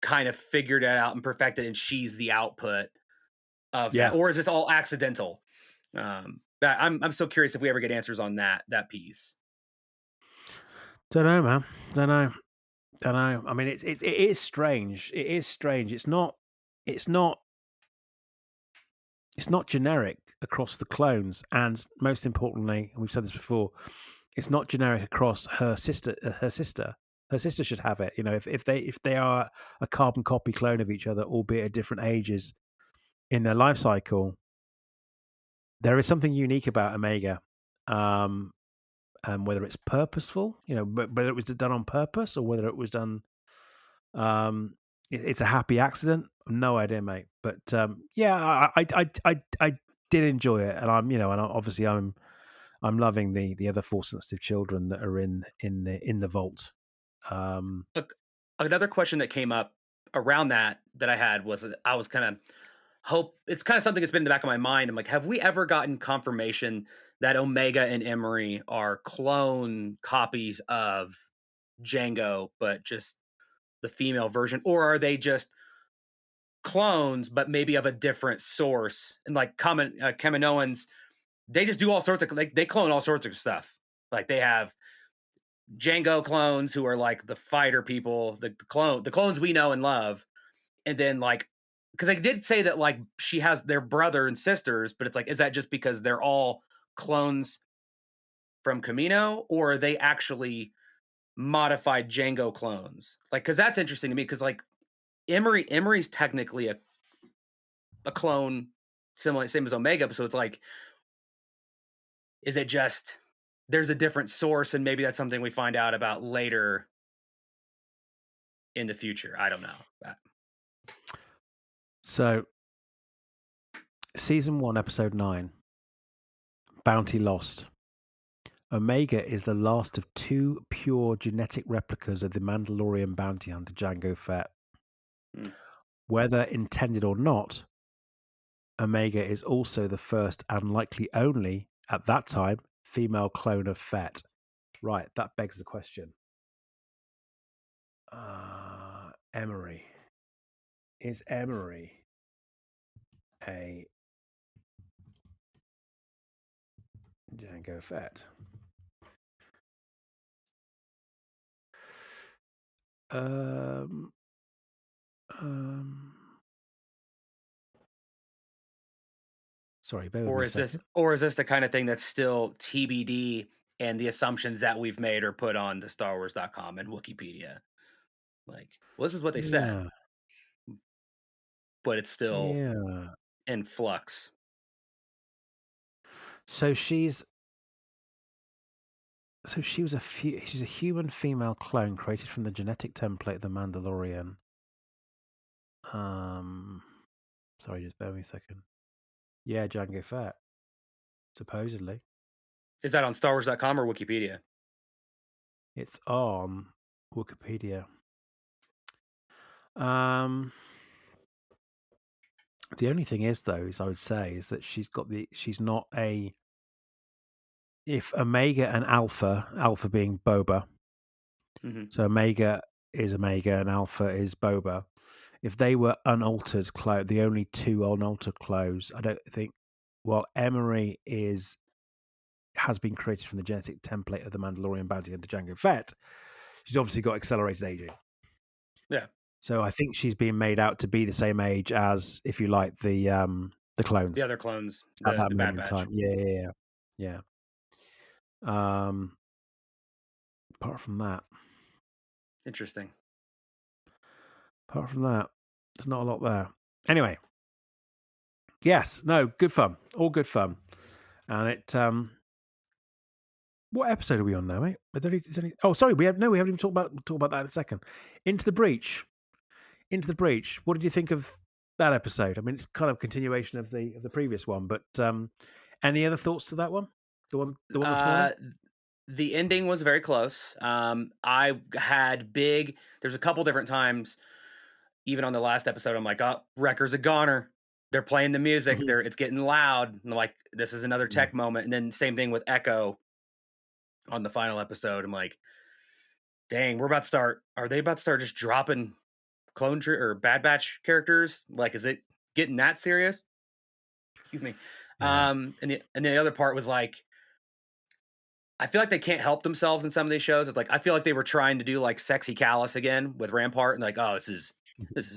kind of figured it out and perfected, and she's the output of that, Yeah. or is this all accidental? I'm so curious if we ever get answers on that piece. Dunno, man. Dunno. Dunno. I mean, it is strange. It is strange. It's not it's not generic across the clones, and most importantly, and we've said this before, it's not generic across her sister. Her sister should have it. If they are a carbon copy clone of each other, albeit at different ages in their life cycle, there is something unique about Omega. Um, and whether it's purposeful, whether it was done on purpose or whether it was done, um, it's a happy accident. No idea, mate. But yeah, I did enjoy it, and obviously I'm loving the other force sensitive children that are in the vault. Um, Look, another question that came up around that I had was that I was kind of hope it's kind of something that's been in the back of my mind. I'm like, have we ever gotten confirmation that Omega and Emery are clone copies of Django, but just the female version, or are they just clones, but maybe of a different source? And like Kaminoans, they just do all sorts of they clone all sorts of stuff. Like they have Django clones who are like the fighter people, the clones we know and love, and then like because they did say that like she has their brother and sisters, but it's like is that just because they're all clones from Camino, or are they actually modified Django clones? Like, because that's interesting to me. Because like Emery's technically a clone, similar same as Omega. So it's like, is it just there's a different source, and maybe that's something we find out about later in the future. I don't know. so season 1, episode 9, Bounty Lost. Omega is the last of two pure genetic replicas of the Mandalorian bounty hunter Jango Fett. Hmm. Whether intended or not, Omega is also the first and likely only, at that time, female clone of Fett. Right, that begs the question. Emery. Is Emery a Jango Fett? Um, um, Sorry, bear with me a second. Or is this the kind of thing that's still TBD, and the assumptions that we've made are put on the StarWars.com and Wikipedia? Like, well, this is what they said. Yeah. but it's still Yeah. in flux. So she was she's a human female clone created from the genetic template of the Mandalorian. Um, sorry, just bear with me a second. Yeah, Jango Fett, supposedly. Is that on StarWars.com or Wikipedia? It's on Wikipedia. Um, the only thing is, though, is I would say is that she's not a if Omega and Alpha being Boba, Mhm. so Omega is Omega and Alpha is Boba. If they were unaltered clone, the only two unaltered clones, I don't think. Well, Emery has been created from the genetic template of the Mandalorian bounty hunter Jango Fett. She's obviously got accelerated aging. Yeah. So I think she's being made out to be the same age as, if you like, the The clones other clones, at the that the Bad moment in Batch. time. Yeah. Apart from that, Interesting. apart from that, there's not a lot there. Anyway, yes, no, good fun, all good fun, and it. What episode are we on now, mate? Oh, sorry, we haven't even talk about that in a second. Into the Breach. Into the Breach. What did you think of that episode? I mean, it's kind of continuation of the previous one, but any other thoughts to that one? The one this morning. Uh, the ending was very close. I had big. There's a couple different times, even on the last episode. I'm like, oh, Wrecker's a goner. They're playing the music. Mhm. It's getting loud. And I'm like, this is another Mm. tech moment. And then same thing with Echo on the final episode. I'm like, dang, we're about to start. Are they about to start just dropping or Bad Batch characters? Like, is it getting that serious? Excuse me. Yeah. And the other part was like, I feel like they can't help themselves in some of these shows. It's like I feel like they were trying to do like sexy Callus again with Rampart, and like, oh, this is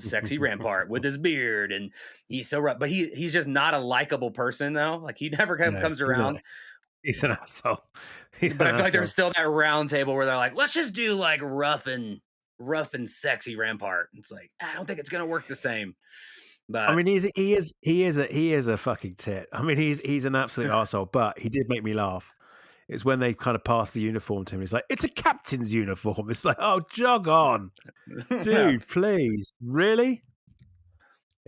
sexy Rampart with his beard, and he's so rough, but he's just not a likable person though. Like he never No, comes around. he's an asshole. He's But an I feel like there's asshole. still that round table where they're like, let's just do like rough and sexy Rampart. It's like I don't think it's gonna work the same. I But mean, he is a fucking tit. I mean, he's an absolute arsehole, but he did make me laugh. It's when they kind of pass the uniform to him. He's like, "It's a captain's uniform." It's like, "Oh, jog on, yeah, dude, please, really?"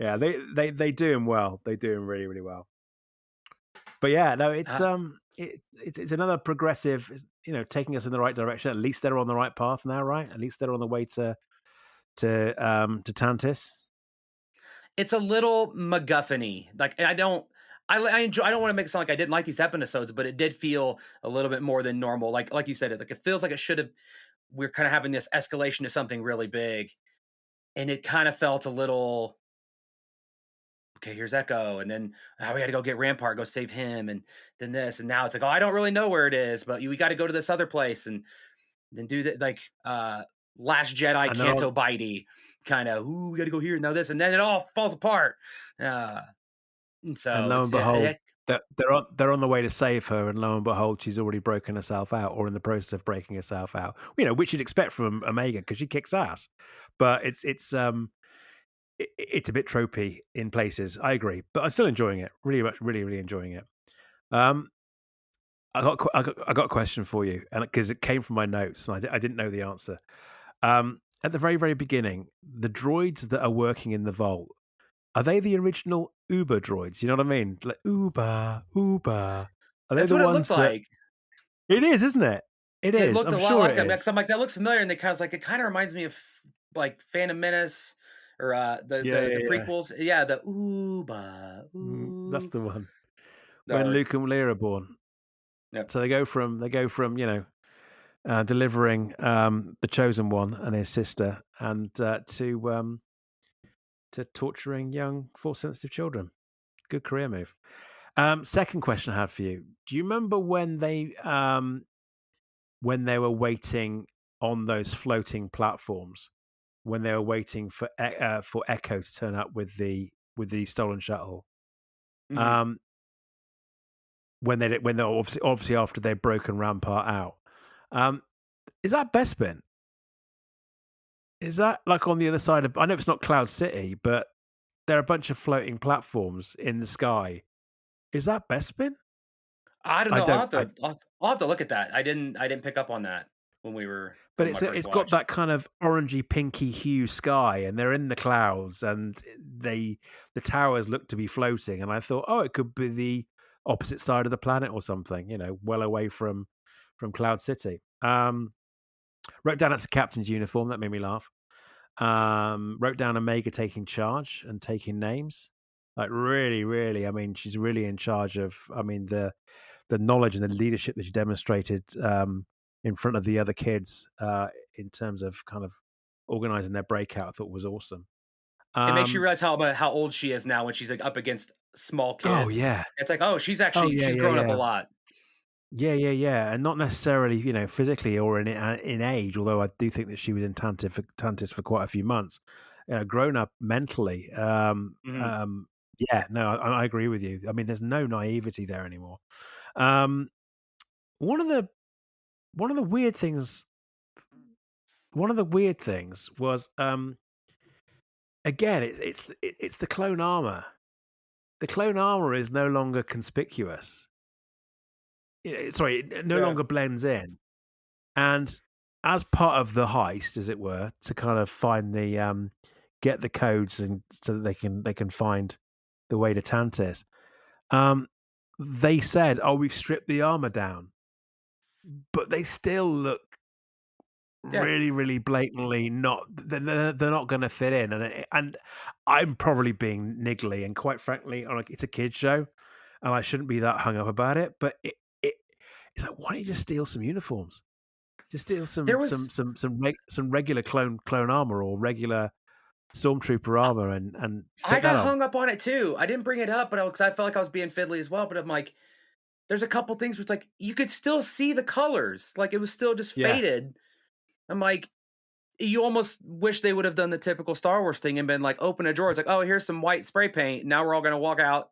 Yeah, they do him well. They do him really, really well. But yeah, no, uh, it's another progressive, taking us in the right direction. At least they're on the right path now, right? At least they're on the way to Tantis. it's a little MacGuffin-y. Like I don't. I enjoy. I don't want to make it sound like I didn't like these episodes, but it did feel a little bit more than normal. Like you said, it feels like it should have. We're kind of having this escalation to something really big, and it kind of felt a little. Okay, here's Echo, and then we got to go get Rampart, go save him, and then this, and now it's like, oh, I don't really know where it is, but we got to go to this other place, and then do that, like Last Jedi And they're on Canto Bitey kind of. Ooh, we got to go here, now this, and then it all falls apart. Uh, and And so lo it's and behold, they're on the way to save her, and lo and behold, she's already broken herself out, or in the process of breaking herself out. Which you'd expect from Omega because she kicks ass. But it's a bit tropey in places. I agree, but I'm still enjoying it. Really much, really, really enjoying it. Um, I got a question for you, and because it came from my notes, and I didn't know the answer. At the very, very beginning, the droids that are working in the vault, are they the original Uber droids? You know what I mean? Like Uber, Uber. Are they that's the what it looked ones that? like. It is, isn't it? It It is. looked I'm a lot sure like it that is. because I'm like that looks familiar, and they kind of like it kind of reminds me of like Phantom Menace or the Yeah, the yeah, the yeah. prequels. Yeah, the ooh ba That's ooh. the one. When Or Luke and Leia are born, yep. so they go from delivering the chosen one and his sister, and to torturing young force sensitive children. Good career move. Second question I had for you: do you remember when they were waiting on those floating platforms, when they were waiting for Echo to turn up with the stolen shuttle? Hmm. Um, when they're obviously after they've broken Rampart out. Um, is that Bespin? Is that like on the other side of? I know it's not Cloud City, but there are a bunch of floating platforms in the sky. Is that Bespin? I don't I know. don't. I'll have to look at that. I didn't pick up on that But when I first it's got watched. that kind of orangey pinky hue sky, and they're in the clouds, and the towers look to be floating. And I thought, oh, it could be the opposite side of the planet or something. You know, well away from Cloud City. Wrote down it's a captain's uniform. That made me laugh. Wrote down Omega taking charge and taking names. Like really, really. I mean, she's really in charge of. I mean, the knowledge and the leadership that she demonstrated in front of the other kids in terms of kind of organizing their breakout, I thought was awesome. It makes you Um, realize how old she is now when she's, like, up against small oh kids. yeah, It's like, "Oh, oh yeah, she's yeah, grown up a yeah, lot." yeah, yeah, yeah, and not necessarily physically or in age. Although I do think that she was in Tantis for quite a few months, grown up mentally. Mhm. Yeah, no, I agree with you. I mean, there's no naivety there anymore. Um, one of the one of the weird things one of the weird things was again it's the clone armor. The clone armor is no longer conspicuous. Sorry, it no Yeah. longer blends in. And as part of the heist, as it were, to kind of find the get the codes and so that they can find the way to Tantis. Um, they said, "Oh, we've stripped the armor down," but they still look Yeah. really, really blatantly not. They're not going to fit in, and I'm probably being niggly, and quite frankly, it's a kids show, and I shouldn't be that hung up about it. But it's like, why don't you just steal some uniforms? Just steal There was some regular clone armor or regular stormtrooper armor and I fit that got on. hung up on it too. I didn't bring it up, but 'cause I felt like I was being fiddly as well, but I'm like, there's a couple things where it's like, you could still see the colors, like, it was still just Yeah, faded. I'm like, you almost wish they would have done the typical Star Wars thing and been like, open a drawer. It's like, oh, here's some white spray paint. Now we're all gonna walk out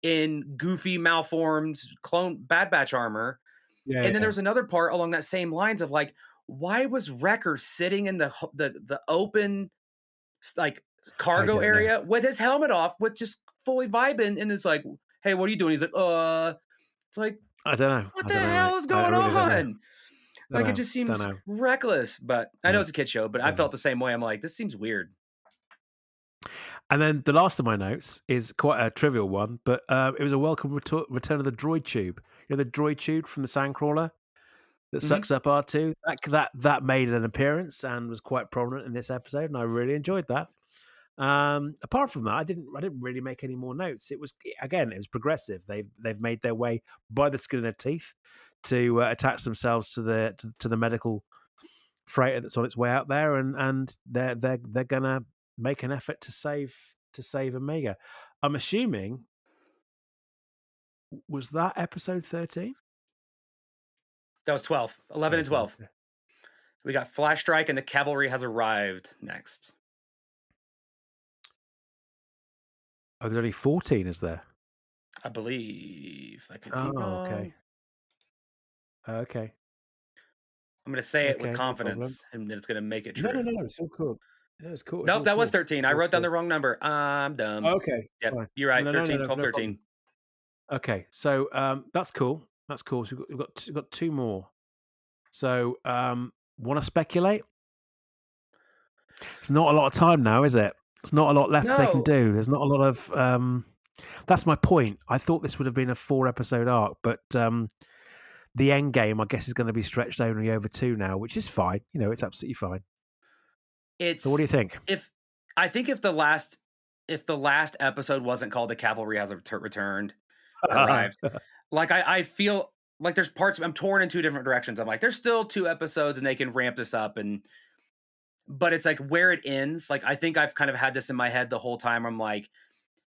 in goofy, malformed clone Bad Batch armor. yeah, And then yeah. there's another part along that same lines of like, why was Wrecker sitting in the open like I cargo don't know. area with his helmet off, with just fully vibing? And it's like, hey, what are you doing? He's like, it's like, I don't know. what I the don't know, mate. hell is I going really don't know. on? Don't Like, it know. just Don't seems know. reckless. But I know No, it's a kid show, but I don't know. felt the same way. I'm like, this seems weird. And then the last of my notes is quite a trivial one, but it was a welcome return of the droid tube. You know, the droid tube from the Sandcrawler that Hmm. sucks up R2. That made an appearance and was quite prominent in this episode, and I really enjoyed that. Apart from that, I didn't really make any more notes. It was progressive. They've made their way by the skin of their teeth to attach themselves to the medical freighter that's on its way out there, and they're gonna make an effort to save Omega. I'm assuming was that episode 13? That was 12, 11, and Okay, 12. okay. We got Flash Strike and the cavalry has arrived next. Oh, there's only 14, is there? I believe. I could be Oh, okay, wrong. okay, I'm going to say it with okay, no problem. confidence, and it's going to make it No, no, true. no, no. It's all cool. No, it's cool. It's Nope, all that was cool. 13. It's I all wrote down cool. the wrong number. I'm dumb. Okay, Yep, fine. you're right. No, no, no, 13, no, 12, no problem. 13. Okay, so that's cool. That's cool. So we've got two more. So want to speculate? It's not a lot of time now, is it? There's not a lot left they can No, do. There's not a lot of. That's my point. I thought this would have been a 4 episode arc, but the end game, I guess, is going to be stretched only over two now, which is fine. You know, it's absolutely fine. So, what do you it's think? if I think if the last episode wasn't called "The Cavalry Has Returned" or arrived, like I feel like there's parts I'm torn in two different directions. I'm like, there's still two episodes and they can ramp this up, and but it's like where it ends. Like I think I've kind of had this in my head the whole time. I'm like,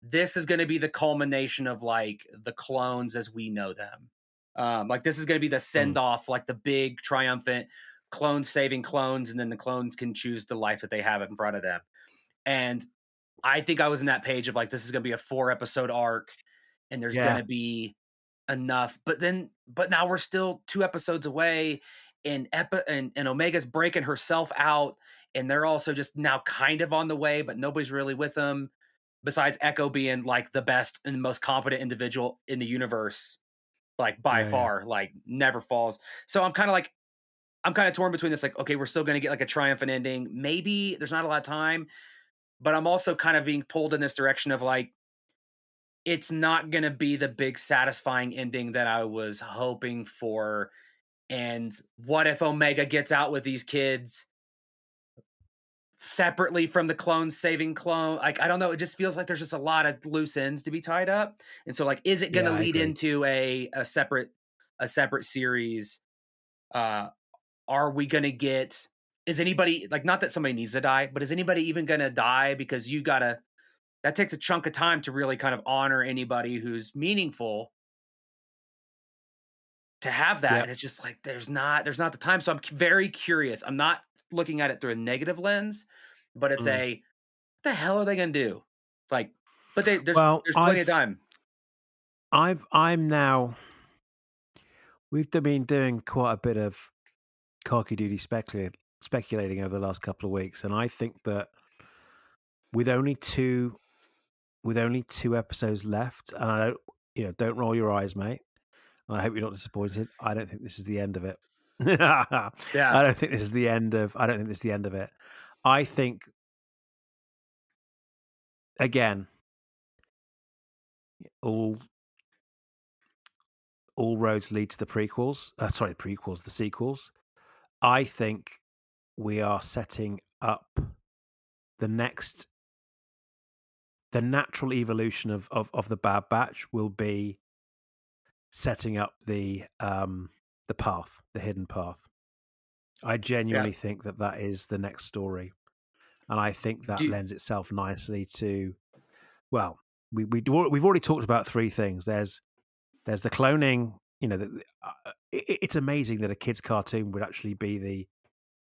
this is going to be the culmination of like the clones as we know them. Like this is going to be the Mm, send off, like the big triumphant clones saving clones, and then the clones can choose the life that they have in front of them. And I think I was in that page of like, this is going to be a 4 episode arc, and there's going yeah, to be enough. But now we're still 2 episodes away, and Omega's breaking herself out, and they're also just now kind of on the way, but nobody's really with them. besides Echo being like the best and most competent individual in the universe, like by Yeah, yeah. far, like never falls. So I'm kind of torn between this, like, okay, we're still gonna get like a triumphant ending. Maybe there's not a lot of time, but I'm also kind of being pulled in this direction of like, it's not gonna be the big satisfying ending that I was hoping for. And what if Omega gets out with these kids separately from the clones saving clone? Like, I don't know. It just feels like there's just a lot of loose ends to be tied up. And so, like, is it gonna Yeah, I lead agree. into a separate series? Uh are we gonna get is anybody like not that somebody needs to die, but is anybody even gonna die? Because you gotta that takes a chunk of time to really kind of honor anybody who's meaningful to have that. And Yep. it's just like there's not the time. So very curious. I'm not looking at it through a negative lens, but it's Mm. a what the hell are they gonna do? Like, but Well, there's plenty of time. I'm now. We've been doing quite a bit of cocky duty speculating over the last couple of weeks, and I think that with only two with only 2 episodes left, and I don't, don't roll your eyes, mate. And I hope you're not disappointed. I don't think this is the end of it. I Yeah. don't think this is the end of. I don't think this is the end of it. I think again, all all roads lead to the prequels. Sorry, the prequels, the sequels. I think we are setting up the next. The natural evolution of the Bad Batch will be setting up the path, the hidden path. I Yeah. genuinely think that that is the next story, and I think that Do lends itself nicely to. Well, we've already talked about three things. There's the cloning. It's amazing that a kids' cartoon would actually be the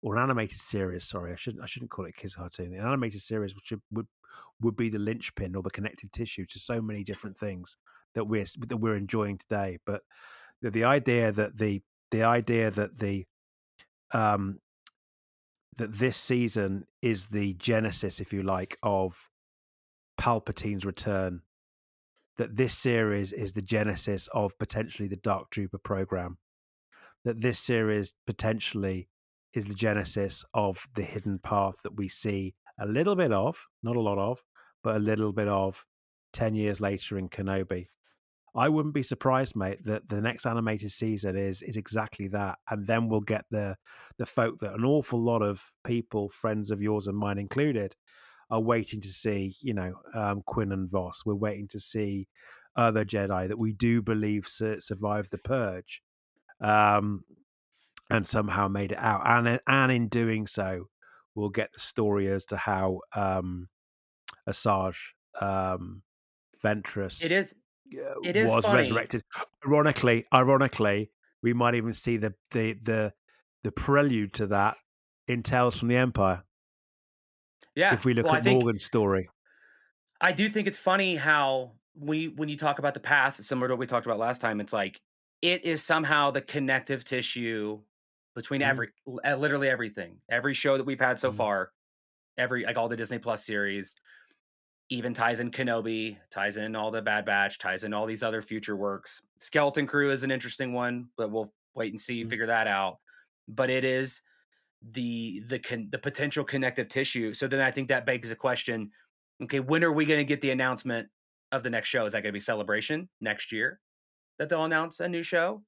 or an animated series. Sorry, I shouldn't call it a kids' cartoon. An animated series would be the linchpin or the connective tissue to so many different things that we're enjoying today. But the idea that the idea um that this season is the genesis, if you like, of Palpatine's return. That this series is the genesis of potentially the Dark Trooper program. That this series potentially is the genesis of the hidden path that we see a little bit of, not a lot of, but a little bit of 10 years later in Kenobi. I wouldn't be surprised, mate, that the next animated season is exactly that. And then we'll get the folk that an awful lot of people, friends of yours and mine included, are waiting to see, Quinn and Voss. We're waiting to see other Jedi that we do believe survived the purge. Um, and somehow made it out. And in doing so, we'll get the story as to how Asajj it Ventress is it is was funny. resurrected. Ironically, we might even see the prelude to that in Tales from the Empire Yeah. if we Well, look at Morgan's story. I do think it's funny how when you talk about the path, similar to what we talked about last time, it's like it is somehow the connective tissue between Mm, literally everything. Every show that we've had so mm, far, every like all the Disney Plus series, even ties in Kenobi, ties in all the Bad Batch, ties in all these other future works. Skeleton Crew is an interesting one, but we'll wait and see, mm. figure that out. But it is the potential connective tissue. So then I think that begs the question, okay, when are we going to get the announcement of the next show? Is that going to be Celebration next year that they'll announce a new show?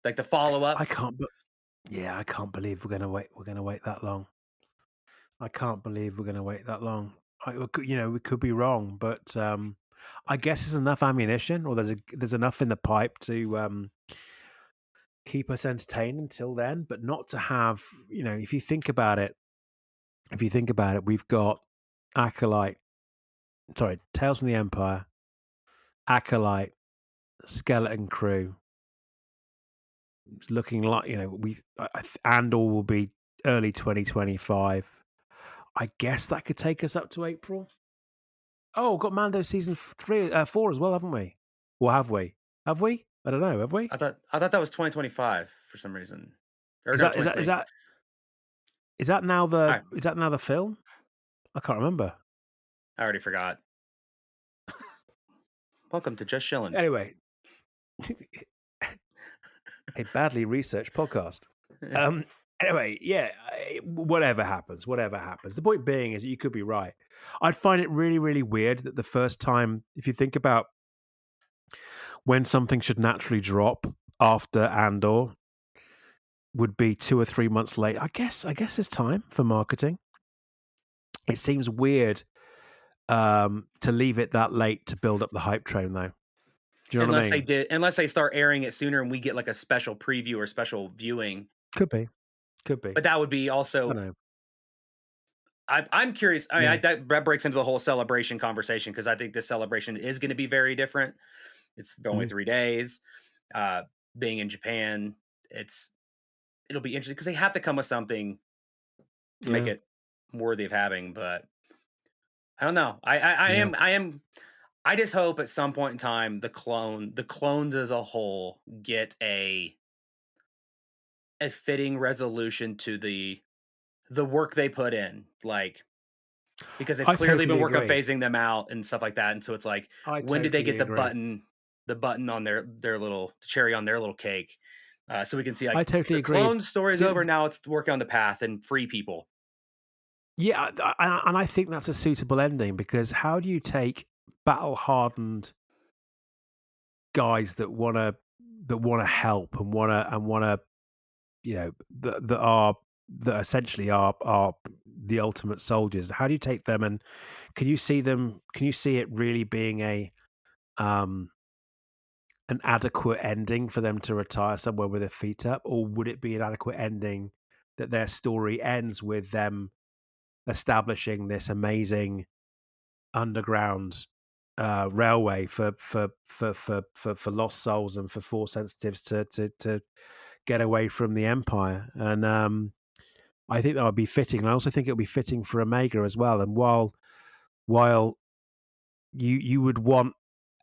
Like the follow-up? I can't, but yeah, I can't believe we're going to wait. We're going to wait that long. I can't believe we're going to wait that long. We could be wrong, but I guess there's enough ammunition, or there's enough in the pipe to keep us entertained until then, but not to have. If you think about it, we've got Acolyte, sorry, Tales from the Empire, Acolyte, Skeleton Crew. It's looking like Andor will be early 2025. I guess that could take us up to April. Oh, got Mando season 4 as well, haven't we? Or have we? Have we? I don't know. Have we? I thought that was 2025 for some reason. Or Is no, that is that is 2020. that is that now All the right. is that now the film? I can't remember. I already forgot. Welcome to Just Chillin'. Anyway, a badly researched podcast. Um, anyway, yeah, whatever happens, whatever happens. The point being is that you could be right. I'd find it really, really weird that the first time, if you think about when something should naturally drop after Andor, would be 2 or 3 months late. I guess there's time for marketing. It seems weird to leave it that late to build up the hype train, though. Do you know what I mean? Unless they start airing it sooner and we get like a special preview or special viewing. Could be, could be. But that would be I also don't know. I'm curious. I mean, Yeah. that breaks into the whole celebration conversation because I think this celebration is going to be very different. It's only Mhm. 3 days. Uh, Being in Japan, it'll be interesting because they have to come with something to make Yeah. it worthy of having. But I don't know. Yeah. I am. I just hope at some point in time the clones as a whole get a fitting resolution to the work they put in. Like because they've I clearly been totally working on agree. phasing them out and stuff like that, and so it's like, I when did they totally get agree. the button on their little cherry on their little cake, so we can see, I like, totally the agree. clone story's The over, th now it's working on the path and free people. Yeah, and I think that's a suitable ending because how do you take battle-hardened guys that wanna help and wanna, that essentially are the ultimate soldiers. How do you take them and can you see it really being um, an adequate ending for them to retire somewhere with their feet up? Or would it be an adequate ending that their story ends with them establishing this amazing underground railway for lost souls and for force sensitives to get away from the empire? And I think that would be fitting. And I also think it would be fitting for Omega as well. And while you would want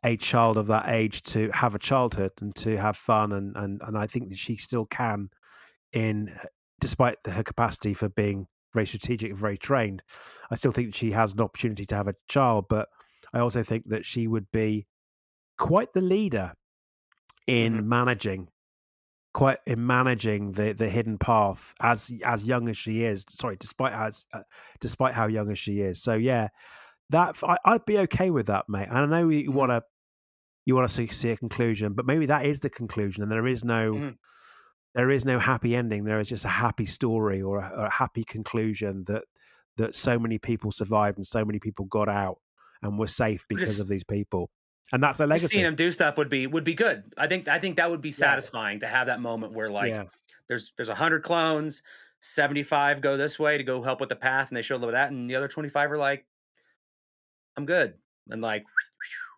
a child of that age to have a childhood and to have fun, and I think that she still can, in despite her capacity for being very strategic and very trained, I still think that she has an opportunity to have a child. But I also think that she would be quite the leader Mhm. in managing the hidden path as young as she is. Sorry, despite how young as she is. So yeah, I'd be okay with that, mate. And I know Mhm. you want to see a conclusion, but maybe that is the conclusion, and Mhm. there is no happy ending. There is just a happy story or a happy conclusion that so many people survived and so many people got out and were safe Or because of these people, and that's a just seeing legacy. him do stuff would be good. I think that would be Yeah, satisfying to have that moment where, like, yeah. there's 100 clones, 75 go this way to go help with the path, and they show a little of that, and the other 25 are like, "I'm good," and, like,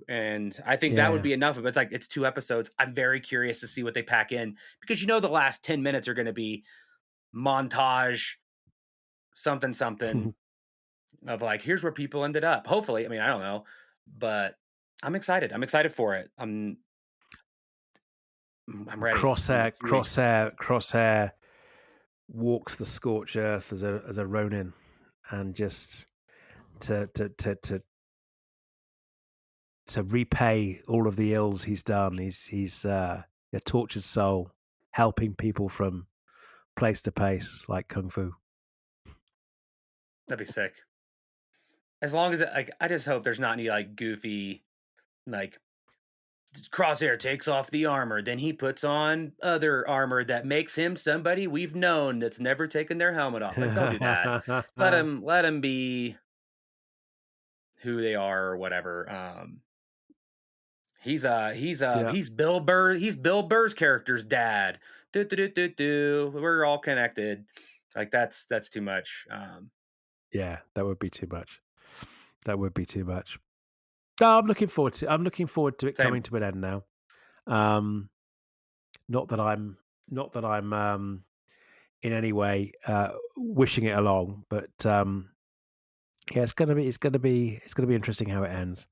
and I think that would Yeah. be enough, but it's like, it's 2 episodes. I'm very curious to see what they pack in because the last 10 minutes are gonna be montage, something, something of, like, here's where people ended up. Hopefully, I mean, I don't know, but I'm excited. I'm excited for it. I'm ready. I'm intrigued. Crosshair walks the scorched earth as a Ronin, and just to to to to to repay all of the ills he's done. He's a tortured soul, helping people from place to place like kung fu. That'd be sick. As long as it, like, I just hope there's not any, like, goofy, like, Crosshair takes off the armor, then he puts on other armor that makes him somebody we've known that's never taken their helmet off. Like, don't do that. Let him be who they are or whatever. Yeah, He's Bill Burr's character's dad. Do, do, do, do, do. We're all connected. Like, that's too much. yeah, that would be too much. That would be too much. No, I'm looking forward to it coming Same. to an end now. Um, not that I'm not that I'm in any way wishing it along, but yeah, it's gonna be interesting how it ends.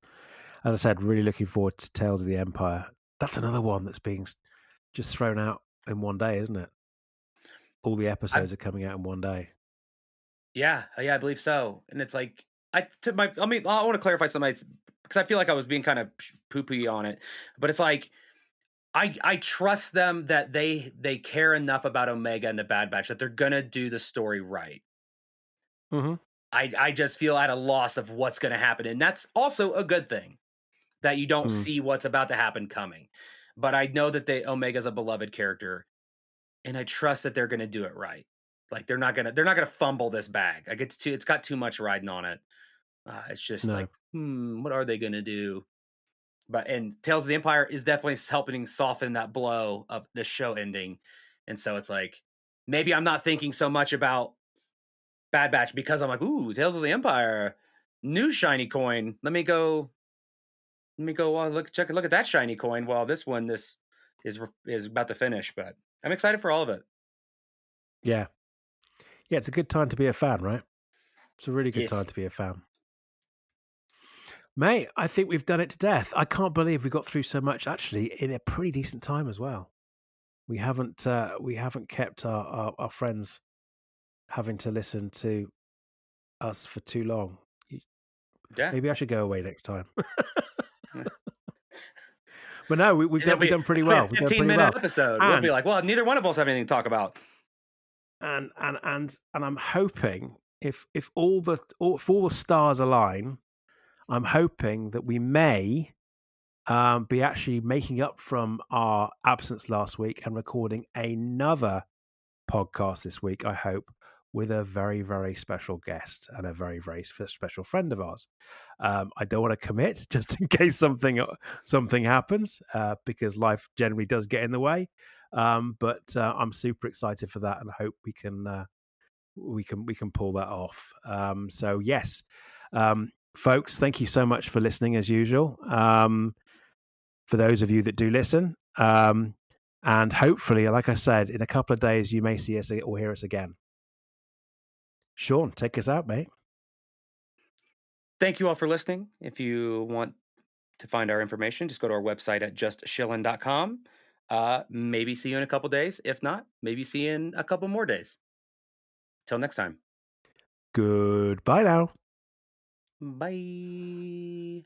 As I said, really looking forward to Tales of the Empire. That's another one that's being just thrown out in one day, isn't it? All the I episodes are coming out in one day. Yeah, yeah, I believe so. And it's like, I want to clarify something because I feel like I was being kind of poo-poo on it, but it's like I trust them that they care enough about Omega and the Bad Batch that they're gonna do the story right. Hmm. I just feel at a loss of what's gonna happen, and that's also a good thing that you don't Mm, see what's about to happen coming. But I know that they Omega's a beloved character, and I trust that they're gonna do it right. Like they're not gonna fumble this bag. Like it's got too much riding on it. It's just no. like, what are they gonna do? But and Tales of the Empire is definitely helping soften that blow of the show ending, and so it's like maybe I'm not thinking so much about Bad Batch because I'm like, ooh, Tales of the Empire, new shiny coin. Let me go look at that shiny coin. While this is about to finish, but I'm excited for all of it. Yeah. Yeah, it's a good time to be a fan, right? It's a really good Yes, time to be a fan. Mate, I think we've done it to death. I can't believe we got through so much actually in a pretty decent time as well. We haven't kept our friends having to listen to us for too long. yeah. Maybe I should go away next time. Yeah. But no, It'll we've be done pretty it'll be a well. We've done pretty 15-minute well. episode. We'll be And like, well, neither one of us have anything to talk about. and I'm hoping if all the stars align, I'm hoping that we may be actually making up from our absence last week and recording another podcast this week, I hope, with a very, very special guest and a very, very special friend of ours. I don't want to commit just in case something happens because life generally does get in the way. But I'm super excited for that and hope we can pull that off. So yes, folks, thank you so much for listening as usual. For those of you that do listen. And hopefully, like I said, in a couple of days, you may see us or hear us again. Sean, take us out, mate. Thank you all for listening. If you want to find our information, just go to our website at justchillin.com. Maybe see you in a couple days. If not, maybe see you in a couple more days. Till next time. Goodbye now. Bye.